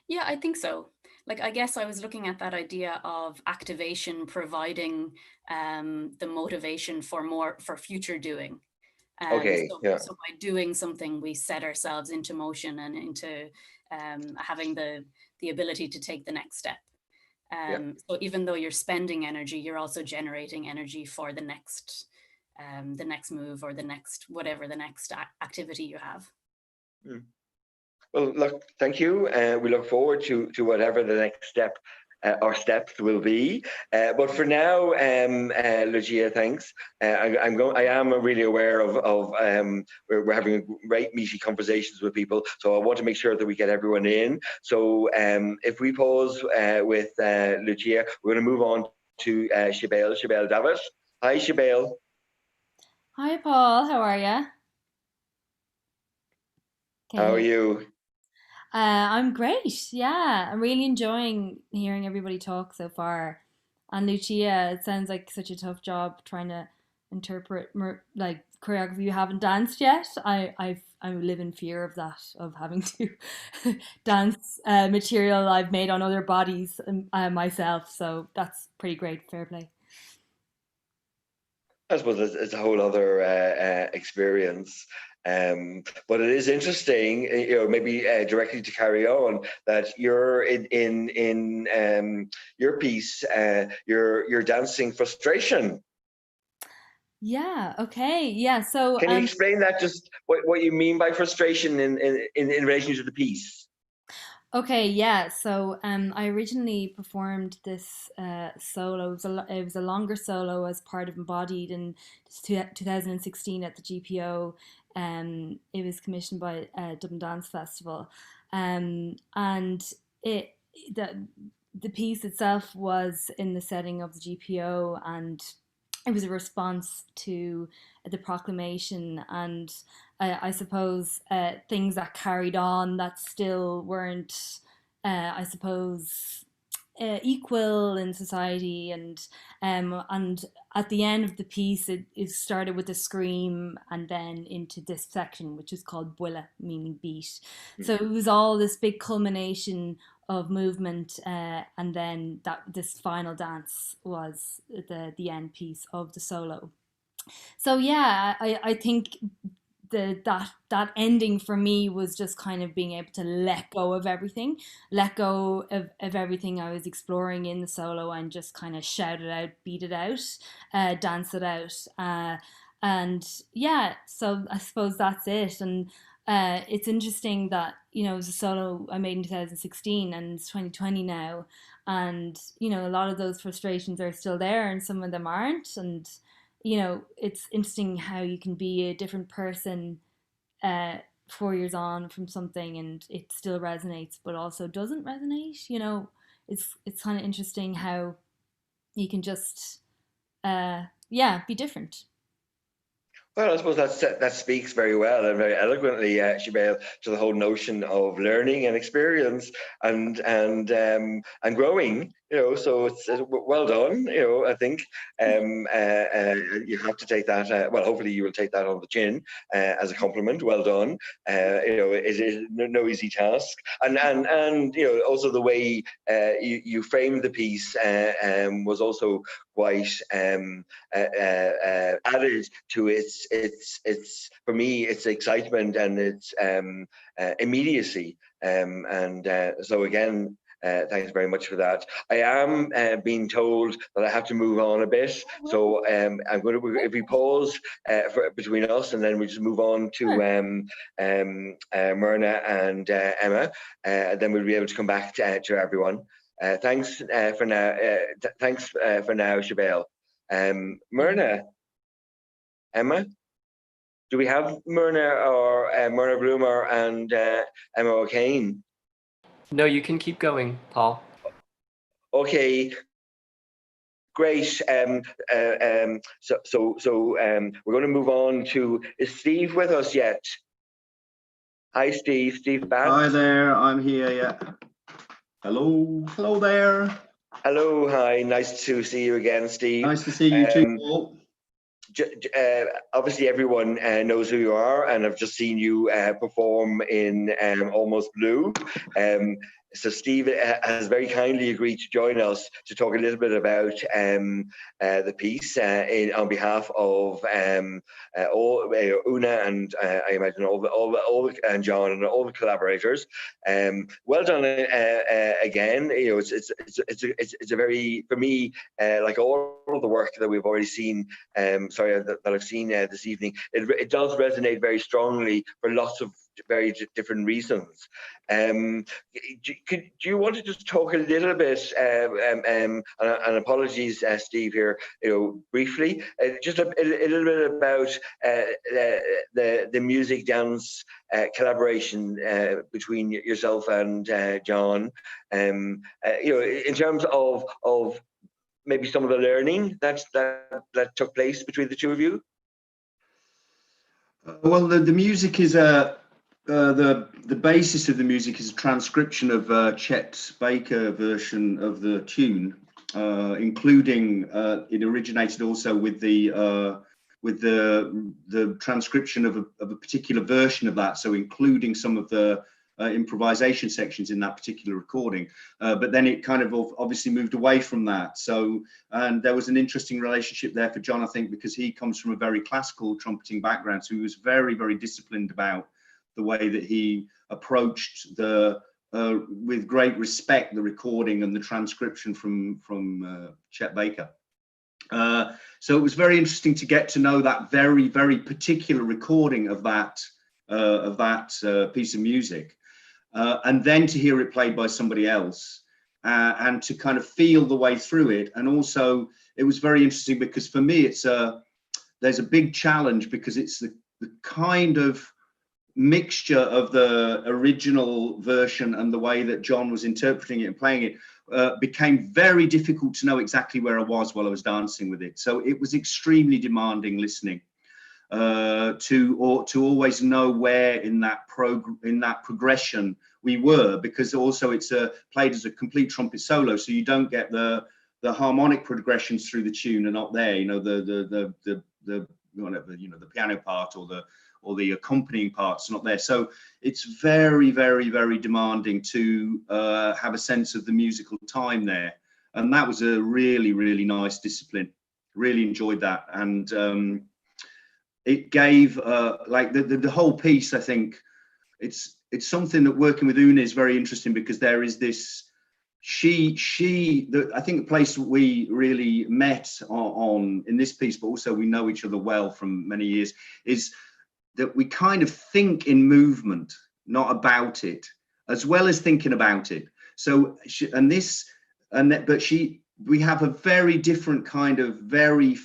Speaker 9: Yeah, I think so. Like, I guess I was looking at that idea of activation providing the motivation for future doing.
Speaker 2: Okay.
Speaker 9: So by doing something, we set ourselves into motion and into having the ability to take the next step. So even though you're spending energy, you're also generating energy for the next move or the next activity you have.
Speaker 2: Well, look, thank you. We look forward to whatever the next step or steps will be. But for now, Lucia, thanks. I am really aware of we're having great meaty conversations with people, so I want to make sure that we get everyone in. So if we pause with Lucia, we're going to move on to Siobhán Davitt. Hi, Siobhán.
Speaker 10: Hi, Paul. How are you?
Speaker 2: How are you?
Speaker 10: I'm great. Yeah, I'm really enjoying hearing everybody talk so far. And Lucia, it sounds like such a tough job trying to interpret like choreography you haven't danced yet. I live in fear of that, of having to dance material I've made on other bodies myself. So that's pretty great. Fair play.
Speaker 2: I suppose it's a whole other experience. But it is interesting, maybe directly to carry on, that you're in your piece, you're dancing frustration.
Speaker 10: Yeah. Okay. Yeah. So
Speaker 2: can you explain that? Just what you mean by frustration in relation to the piece?
Speaker 10: Okay, yeah. So I originally performed this solo. It was a longer solo as part of Embodied in 2016 at the GPO. It was commissioned by Dublin Dance Festival, and the piece itself was in the setting of the GPO, and it was a response to the proclamation and I suppose things that carried on that still weren't, I suppose, equal in society. And at the end of the piece, it started with a scream and then into this section, which is called Buile, meaning beat. So it was all this big culmination of movement, and then this final dance was the end piece of the solo. So yeah, I think that ending for me was just kind of being able to let go of everything I was exploring in the solo, and just kind of shout it out, beat it out, dance it out, and yeah. So I suppose that's it. And it's interesting that it was a solo I made in 2016 and it's 2020 now, and a lot of those frustrations are still there and some of them aren't. And it's interesting how you can be a different person 4 years on from something and it still resonates but also doesn't resonate. It's kind of interesting how you can just be different.
Speaker 2: Well, I suppose that speaks very well and very eloquently, Siobhán, to the whole notion of learning and experience and growing. so it's well done. I think you have to take that. Well, hopefully you will take that on the chin as a compliment. Well done. It is no easy task, and also the way you framed the piece was also quite added to its for me its excitement and its immediacy. So again. Thanks very much for that. I am being told that I have to move on a bit, so I'm going to, if we pause between us, and then we just move on to Myrna and Emma, then we'll be able to come back to everyone. Thanks for now. Thanks for now, Siobhal. Myrna, Emma. Do we have Myrna or Myrna Bloomer and Emma O'Kane?
Speaker 4: No, you can keep going, Paul.
Speaker 2: Okay, great. So we're going to move on to, is Steve with us yet? Hi, Steve. Steve Batts.
Speaker 11: Hi there, I'm here. Yeah. Hello there.
Speaker 2: Hello, hi. Nice to see you again, Steve.
Speaker 11: Nice to see you too, Paul.
Speaker 2: Obviously everyone knows who you are, and I've just seen you perform in Almost Blue. So Steve has very kindly agreed to join us to talk a little bit about the piece on behalf of all Una and I imagine all and John and all the collaborators. Well done again. It's a very, for me, like all of the work that we've already seen. That I've seen this evening. It does resonate very strongly for lots of very different reasons. Do you want to just talk a little bit, and apologies, Steve, here, briefly, just a little bit about the music dance collaboration between yourself and John, in terms of maybe some of the learning that took place between the two of you?
Speaker 11: Well, the music is the basis of the music is a transcription of Chet Baker version of the tune, including it originated also with the transcription of a particular version of that, so including some of the improvisation sections in that particular recording, but then it kind of obviously moved away from that. So, and there was an interesting relationship there for John, I think, because he comes from a very classical trumpeting background, so he was very, very disciplined about the way that he approached with great respect, the recording and the transcription from Chet Baker. So it was very interesting to get to know that very, very particular recording of that piece of music, and then to hear it played by somebody else, and to kind of feel the way through it. And also it was very interesting because for me there's a big challenge, because it's the kind of mixture of the original version and the way that John was interpreting it and playing it became very difficult to know exactly where I was while I was dancing with it. So it was extremely demanding listening, to always know where in that progression we were, because also it's played as a complete trumpet solo, so you don't get the harmonic progressions through the tune are not there. The whatever, the piano part or the accompanying parts not there. So it's very, very, very demanding to have a sense of the musical time there. And that was a really, really nice discipline. Really enjoyed that. And it gave like the whole piece, I think it's something that working with Una is very interesting, because there is this, I think the place we really met on in this piece, but also we know each other well from many years, is that we kind of think in movement, not about it, as well as thinking about it. So, we have a very different kind of very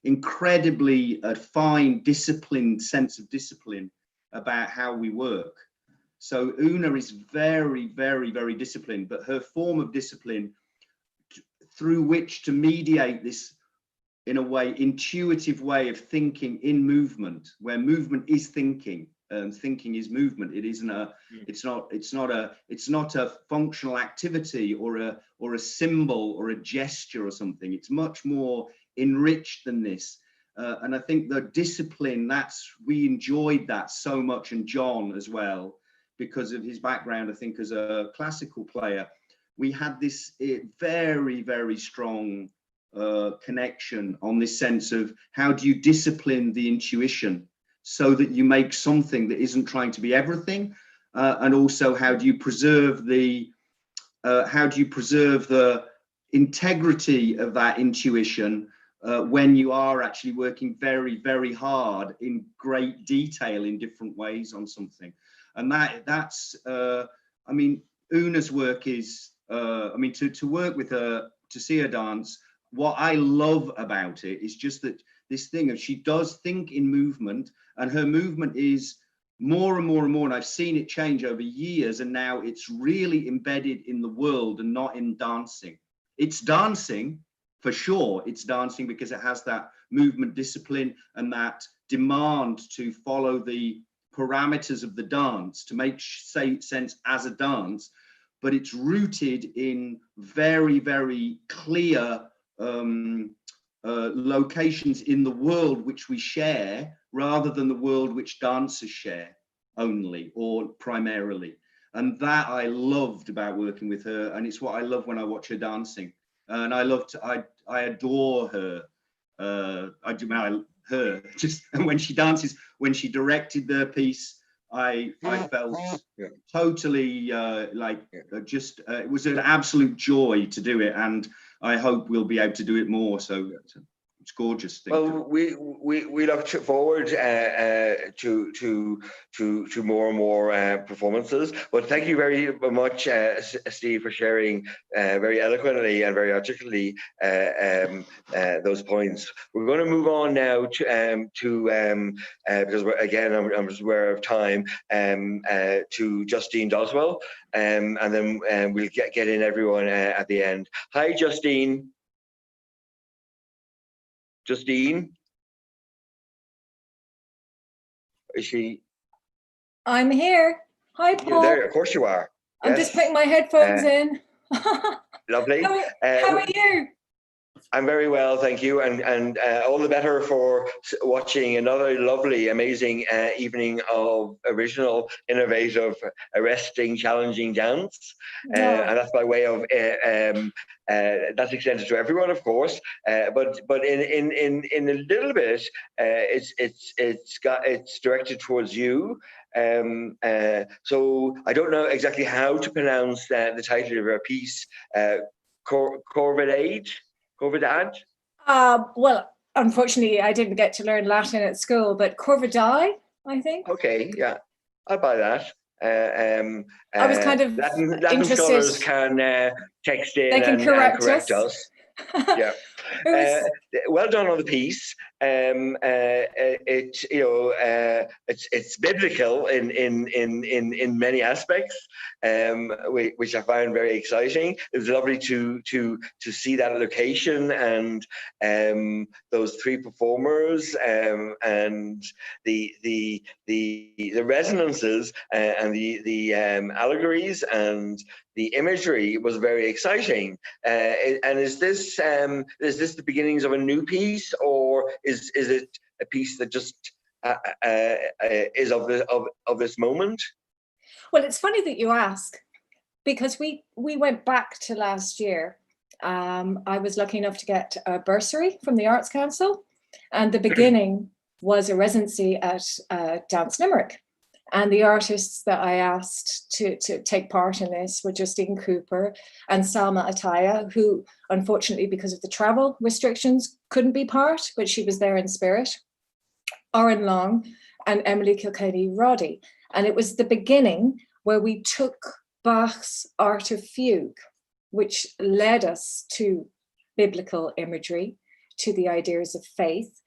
Speaker 11: incredibly fine, disciplined sense of discipline about how we work. So Una is very, very, very disciplined, but her form of discipline through which to mediate this, in a way, intuitive way of thinking in movement, where movement is thinking thinking is movement. It isn't a. It's not a functional activity or a symbol or a gesture or something. It's much more enriched than this. And I think the discipline, we enjoyed that so much, and John as well, because of his background, I think, as a classical player. We had this very, very strong connection on this sense of how do you discipline the intuition so that you make something that isn't trying to be everything, and also how do you preserve the integrity of that intuition when you are actually working very, very hard in great detail in different ways on something. And that's I mean, Una's work is to work with her, to see her dance, what I love about it is just that this thing of she does think in movement, and her movement is more and more and more, and I've seen it change over years, and now it's really embedded in the world and not in dancing. It's dancing, for sure, it's dancing because it has that movement discipline and that demand to follow the parameters of the dance to make sense as a dance, but it's rooted in very, very clear locations in the world which we share, rather than the world which dancers share only or primarily. And that I loved about working with her, and it's what I love when I watch her dancing. And I adore her. Her just, and when she dances, when she directed the piece, I felt totally it was an absolute joy to do it, and I hope we'll be able to do it more. So it's gorgeous thing.
Speaker 2: Well, we look forward to more and more performances. But thank you very much, Steve, for sharing very eloquently and very articulately those points. We're going to move on now to because I'm just aware of time, to Justine Doswell, and then we'll get in everyone at the end. Hi, Justine. Justine? Is she?
Speaker 12: I'm here. Hi, Paul.
Speaker 2: You're there, of course you are.
Speaker 12: I'm just putting my headphones in.
Speaker 2: Lovely.
Speaker 12: How are you?
Speaker 2: I'm very well, thank you, and all the better for watching another lovely, amazing evening of original, innovative, arresting, challenging dance. And that's by way of that's extended to everyone, of course. But in a little bit, it's directed towards you. So I don't know exactly how to pronounce the title of your piece. Corvidad?
Speaker 12: Well, unfortunately, I didn't get to learn Latin at school, but Corvidae, I think.
Speaker 2: Okay, yeah, I'll buy that.
Speaker 12: I was kind of
Speaker 2: Latin scholars can text in and correct us. Yeah. Well done on the piece. It's biblical in many aspects, which I find very exciting. It was lovely to see that location and those three performers, and the resonances and the allegories and the imagery was very exciting. And is this the beginnings of a new piece, or is it a piece that just is of this moment?
Speaker 12: Well, it's funny that you ask, because we went back to last year. I was lucky enough to get a bursary from the Arts Council, and the beginning was a residency at Dance Limerick. And the artists that I asked to take part in this were Justine Cooper and Salma Ataya, who unfortunately, because of the travel restrictions, couldn't be part, but she was there in spirit. Oren Long and Emily Kilkenny-Roddy. And it was the beginning where we took Bach's Art of Fugue, which led us to biblical imagery, to the ideas of faith.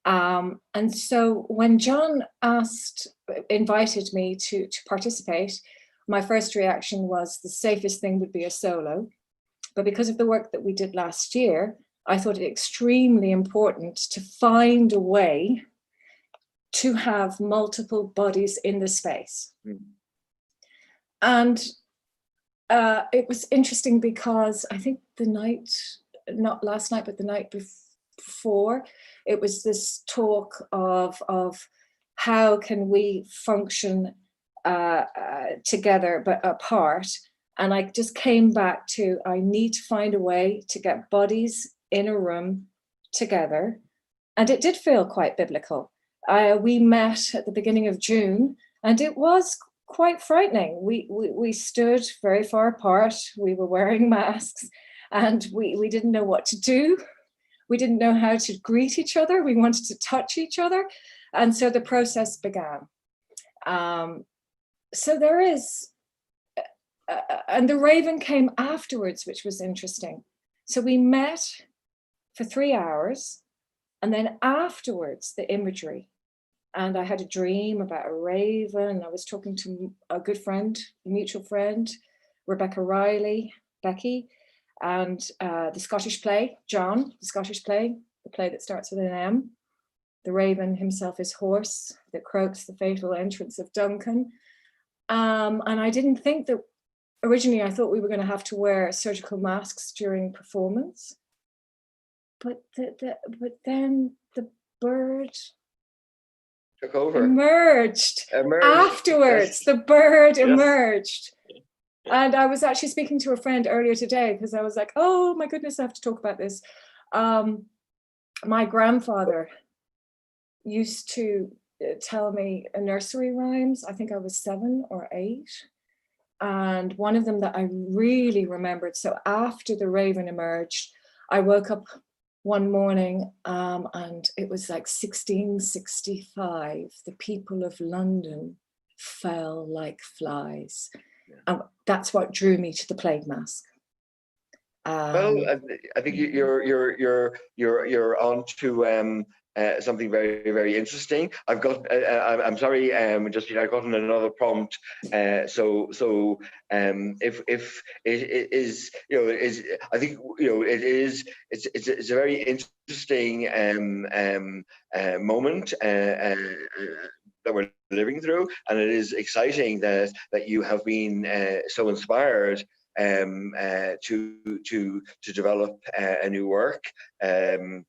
Speaker 12: And so when John invited me to participate, my first reaction was the safest thing would be a solo. But because of the work that we did last year, I thought it extremely important to find a way to have multiple bodies in the space.
Speaker 2: Mm.
Speaker 12: And it was interesting because I think the night, not last night, but the night before, it was this talk of how can we function together but apart. And I just came back to, I need to find a way to get bodies in a room together. And it did feel quite biblical. We met at the beginning of June, and it was quite frightening. We stood very far apart. We were wearing masks, and we didn't know what to do. We didn't know how to greet each other. We wanted to touch each other. And so the process began. So there is, and the Raven came afterwards, which was interesting. So we met for 3 hours, and then afterwards, the imagery. And I had a dream about a raven. I was talking to a good friend, a mutual friend, Rebecca Riley, Becky, and the Scottish play, John, the Scottish play, the play that starts with an M. The raven himself is horse that croaks the fatal entrance of Duncan. And I didn't think that, originally I thought we were going to have to wear surgical masks during performance. But then the bird
Speaker 2: took over.
Speaker 12: Emerged. Afterwards. Yes. The bird emerged. And I was actually speaking to a friend earlier today because I was like, oh my goodness, I have to talk about this. My grandfather used to tell me nursery rhymes. I think I was 7 or 8. And one of them that I really remembered. So after the raven emerged, I woke up one morning and it was like 1665. The people of London fell like flies. Yeah. That's what drew me to the plague mask.
Speaker 2: Well, I think you're on to something very, very interesting. I've got. I'm sorry. I've gotten another prompt. So if it is, I think it is. It's a very interesting moment that we're living through, and it is exciting that you have been so inspired to develop a new work, and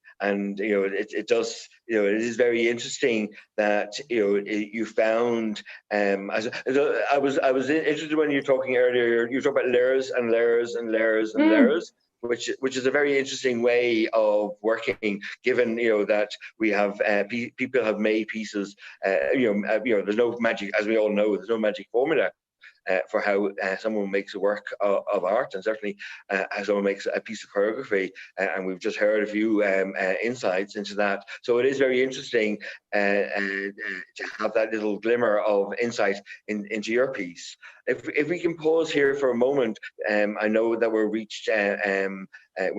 Speaker 2: it does, it is very interesting that you found I was interested when you were talking earlier. You talked about layers and layers and layers and layers, which is a very interesting way of working, given that we have people have made pieces. There's no magic, as we all know. There's no magic formula for how someone makes a work of art, and certainly how someone makes a piece of choreography. And we've just heard a few insights into that. So it is very interesting to have that little glimmer of insight into your piece. If we can pause here for a moment, I know that we're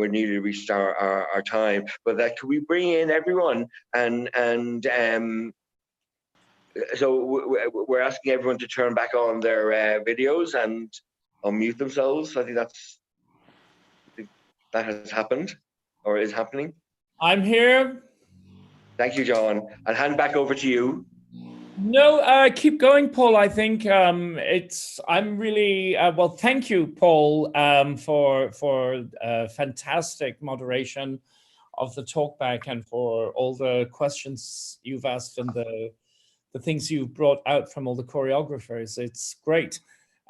Speaker 2: nearly reached our time, but could we bring in everyone and so we're asking everyone to turn back on their videos and unmute themselves. I think that has happened or is happening.
Speaker 1: I'm here.
Speaker 2: Thank you, John. I'll hand back over to you.
Speaker 1: No, keep going, Paul. I think I'm really, well, thank you, Paul, for fantastic moderation of the talkback and for all the questions you've asked and the things you've brought out from all the choreographers. It's great.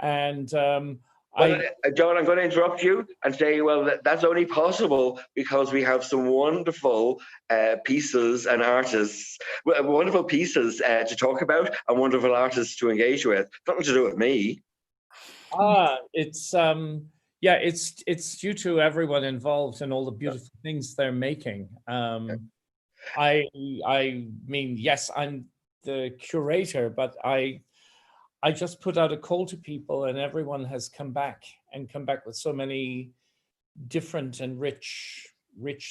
Speaker 1: And
Speaker 2: John, I'm going to interrupt you and say, well, that's only possible because we have some wonderful pieces and artists, wonderful pieces to talk about and wonderful artists to engage with. Nothing to do with me.
Speaker 1: It's due to everyone involved and all the beautiful things they're making. I mean, yes, I'm the curator, but I just put out a call to people, and everyone has come back with so many different and rich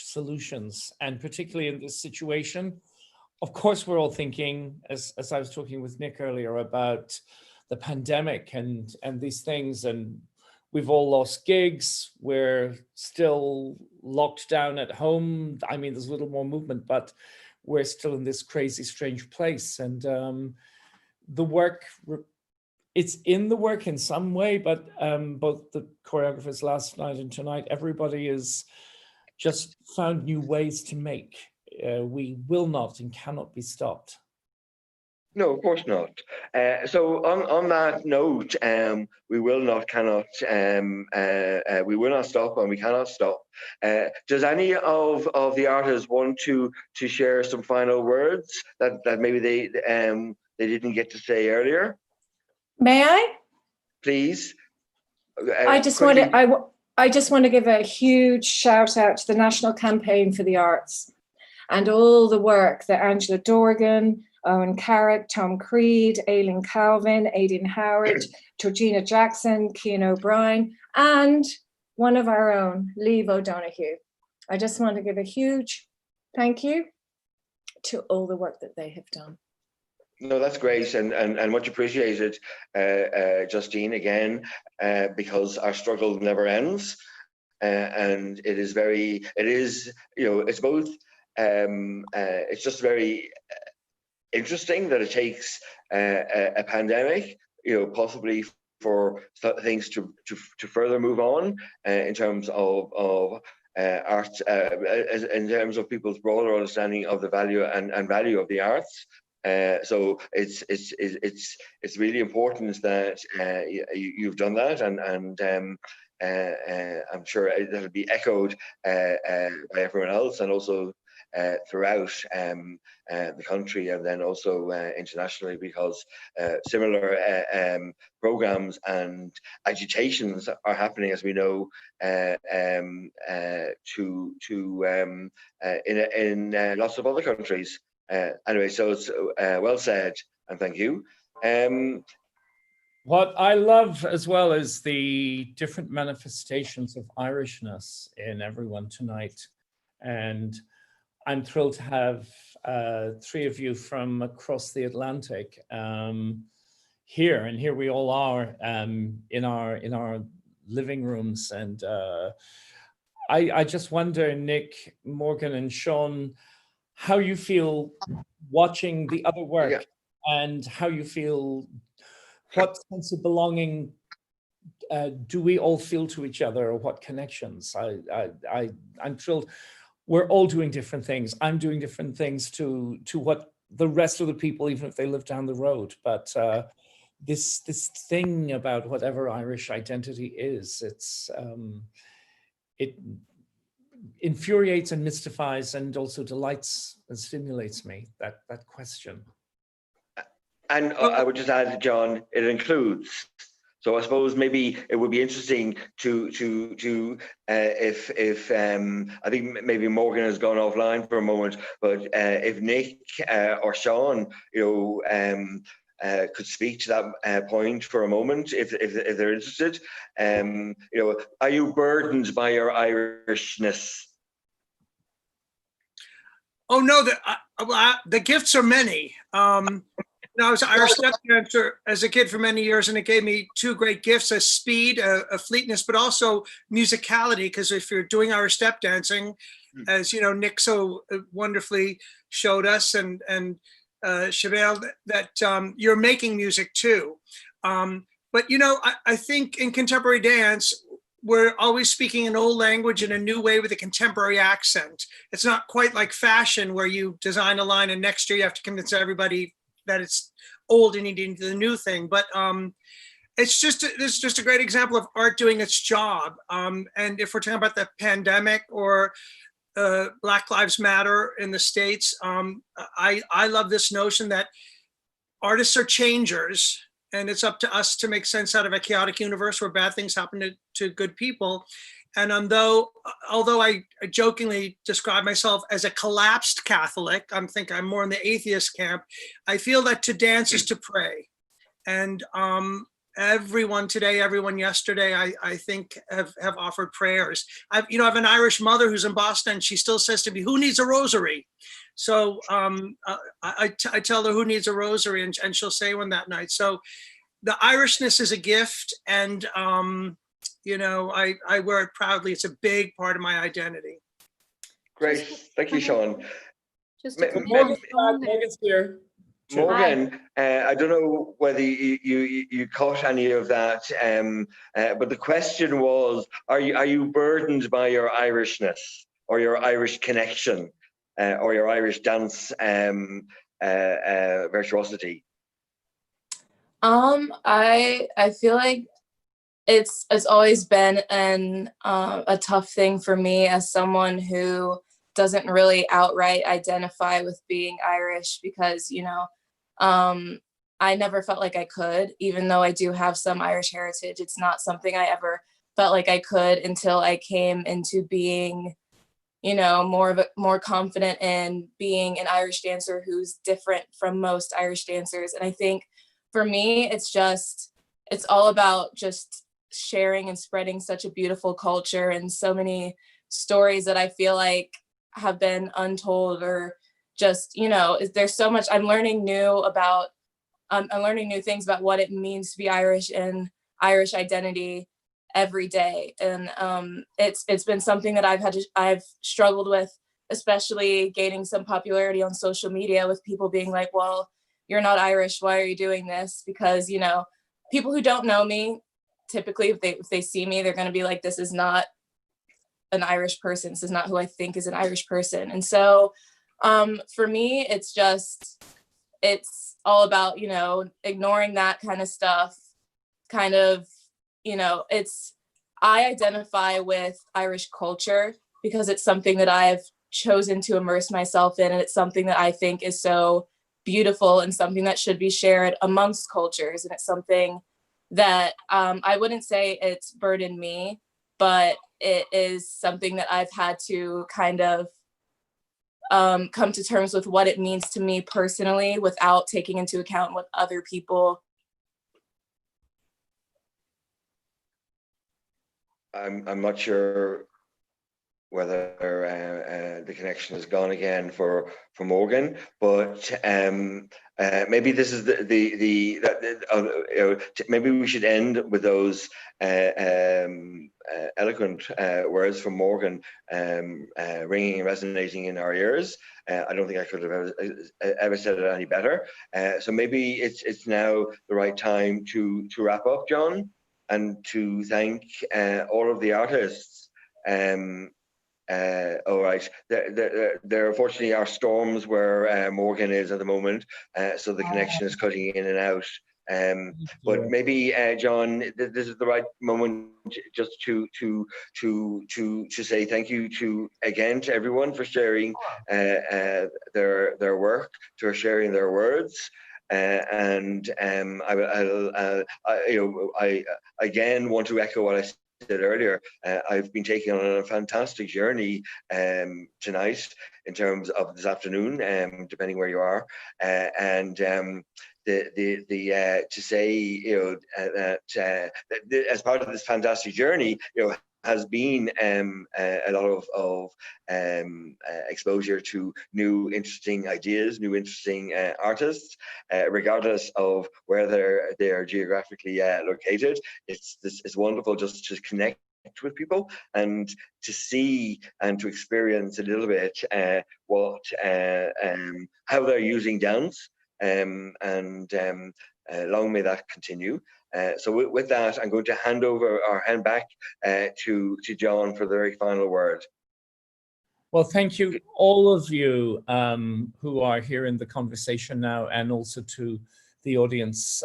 Speaker 1: solutions. And particularly in this situation, of course, we're all thinking, as I was talking with Nick earlier, about the pandemic and these things, and we've all lost gigs. We're still locked down at home. I mean, there's a little more movement, but we're still in this crazy, strange place. And the work, it's in the work in some way, but both the choreographers last night and tonight, everybody has just found new ways to make. We will not and cannot be stopped.
Speaker 2: No, of course not. So on that note, we will not, cannot, we will not stop, and we cannot stop. Does any of the artists want to share some final words that maybe they didn't get to say earlier?
Speaker 12: May I?
Speaker 2: Please.
Speaker 12: I just want to give a huge shout out to the National Campaign for the Arts and all the work that Angela Dorgan, Owen Carrick, Tom Creed, Aileen Calvin, Aidan Howard, Georgina Jackson, Cian O'Brien, and one of our own, Liv O'Donoghue. I just want to give a huge thank you to all the work that they have done.
Speaker 2: No, that's great and much appreciated, Justine, again, because our struggle never ends. And it is, it's both, it's just very interesting that it takes a pandemic, possibly for things to further move on in terms of art, in terms of people's broader understanding of the value and value of the arts. So it's really important that you've done that, and I'm sure that'll be echoed by everyone else, and also throughout the country, and then also internationally, because similar programs and agitations are happening, as we know, in lots of other countries. Anyway, so it's well said, and thank you.
Speaker 1: What I love as well is the different manifestations of Irishness in everyone tonight. And I'm thrilled to have three of you from across the Atlantic here. And here we all are in our living rooms. And I just wonder, Nick, Morgan, and Sean, how you feel watching the other work, and how you feel, what sense of belonging do we all feel to each other, or what connections? I'm thrilled. We're all doing different things. I'm doing different things to what the rest of the people, even if they live down the road. But this thing about whatever Irish identity is, it infuriates and mystifies, and also delights and stimulates me, that question.
Speaker 2: And I would just add, John, it includes. So I suppose maybe it would be interesting to if I think maybe Morgan has gone offline for a moment, but if Nick or Sean, could speak to that point for a moment, if they're interested. Are you burdened by your Irishness?
Speaker 7: Oh no, the gifts are many. I was an Irish step dancer as a kid for many years, and it gave me two great gifts: a speed, a fleetness, but also musicality. Because if you're doing Irish step dancing, as you know, Nick so wonderfully showed us, and Chevelle, that you're making music too. But I think in contemporary dance, we're always speaking an old language in a new way with a contemporary accent. It's not quite like fashion, where you design a line and next year you have to convince everybody that it's old and you need the new thing. But this is just a great example of art doing its job. And if we're talking about the pandemic or Black Lives Matter in the States, I love this notion that artists are changers, and it's up to us to make sense out of a chaotic universe where bad things happen to good people. And although I jokingly describe myself as a collapsed Catholic, I'm more in the atheist camp, I feel that to dance is to pray. And everyone today, everyone yesterday, I think have offered prayers. I have an Irish mother who's in Boston, and she still says to me, "Who needs a rosary?" So I tell her who needs a rosary, and she'll say one that night. So the Irishness is a gift, and I wear it proudly. It's a big part of my identity.
Speaker 2: Great, thank you, Sean.
Speaker 8: Just a
Speaker 1: Morgan's here.
Speaker 2: Morgan, I don't know whether you caught any of that, but the question was: Are you burdened by your Irishness or your Irish connection or your Irish dance virtuosity?
Speaker 13: I feel like it's always been a tough thing for me as someone who doesn't really outright identify with being Irish, because I never felt like I could, even though I do have some Irish heritage. It's not something I ever felt like I could until I came into being, more confident in being an Irish dancer who's different from most Irish dancers. And I think for me, it's all about just sharing and spreading such a beautiful culture and so many stories that I feel like have been untold, or just, there's so much I'm learning new things about what it means to be Irish and Irish identity every day. And it's been something that I've struggled with, especially gaining some popularity on social media, with people being like, well, you're not Irish, why are you doing this? Because, people who don't know me, typically if they see me, they're going to be like, this is not an Irish person. This is not who I think is an Irish person. And so for me, it's all about, ignoring that kind of stuff. I identify with Irish culture because it's something that I've chosen to immerse myself in. And it's something that I think is so beautiful and something that should be shared amongst cultures. And it's something that I wouldn't say it's burdened me, but it is something that I've had to kind of come to terms with what it means to me personally, without taking into account what other people.
Speaker 2: I'm not sure whether the connection is gone again for Morgan, but maybe this is maybe we should end with those eloquent words from Morgan, ringing and resonating in our ears. I don't think I could have ever said it any better. So maybe it's now the right time to wrap up, John, and to thank all of the artists. All right, there unfortunately are storms where Morgan is at the moment, so the connection is cutting in and out. But maybe John, this is the right moment just to say thank you to everyone for sharing their work, for sharing their words. And I again want to echo what I said earlier. I've been taking on a fantastic journey tonight, in terms of this afternoon, depending where you are, and to say that as part of this fantastic journey, has been a lot of exposure to new interesting ideas, new interesting artists, regardless of where they're geographically located. It's wonderful just to connect with people and to see and to experience a little bit how they're using dance, and long may that continue. So with that, I'm going to hand back to John for the very final word.
Speaker 1: Well, thank you, all of you who are here in the conversation now, and also to the audience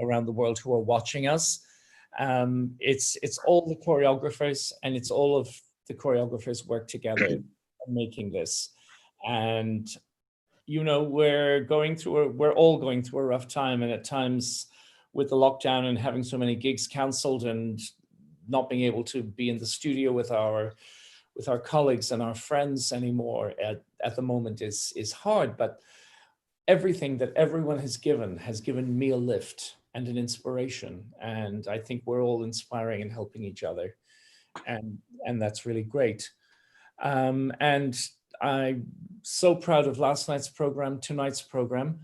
Speaker 1: around the world who are watching us. It's all the choreographers, and it's all of the choreographers work together in making this. And we're all going through a rough time, and at times, with the lockdown and having so many gigs cancelled and not being able to be in the studio with our colleagues and our friends anymore at the moment is hard. But everything that everyone has given me a lift and an inspiration, and I think we're all inspiring and helping each other, and that's really great. And I'm so proud of last night's program, tonight's program.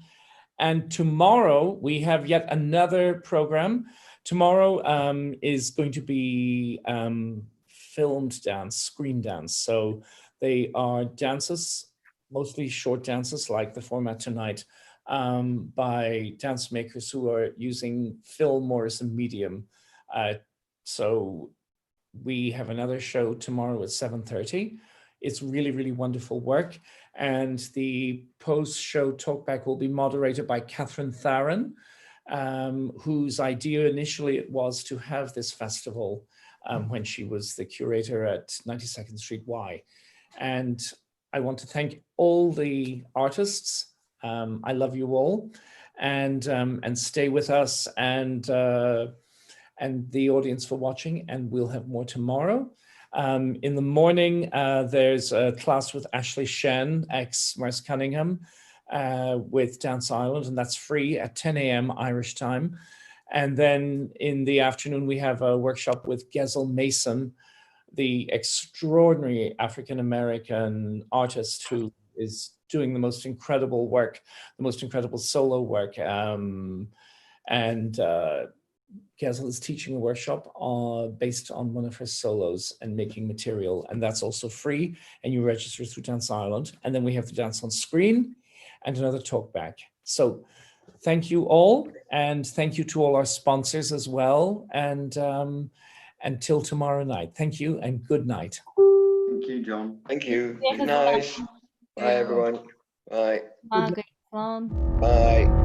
Speaker 1: And tomorrow we have yet another program. Tomorrow is going to be filmed dance, screen dance. So they are dancers mostly short dances like the format tonight, by dance makers who are using film more as a medium. So we have another show tomorrow at 7:30. It's really, really wonderful work. And the post-show talkback will be moderated by Catherine Tharon, whose idea initially it was to have this festival when she was the curator at 92nd Street Y. And I want to thank all the artists. I love you all, and stay with us, and the audience for watching, and we'll have more tomorrow. In the morning, there's a class with Ashley Shen, ex-Merce Cunningham, with Dance Island, and that's free at 10 a.m. Irish time. And then in the afternoon, we have a workshop with Gezel Mason, the extraordinary African-American artist who is doing the most incredible work, the most incredible solo work. Gezel is teaching a workshop based on one of her solos and making material, and that's also free, and you register through Dance Island. And then we have the Dance on Screen and another talkback. So thank you all, and thank you to all our sponsors as well, and until tomorrow night. Thank you and good night.
Speaker 11: Thank you, John.
Speaker 2: Thank you. Good night. Bye, everyone. Bye.
Speaker 10: Good night.
Speaker 2: Bye.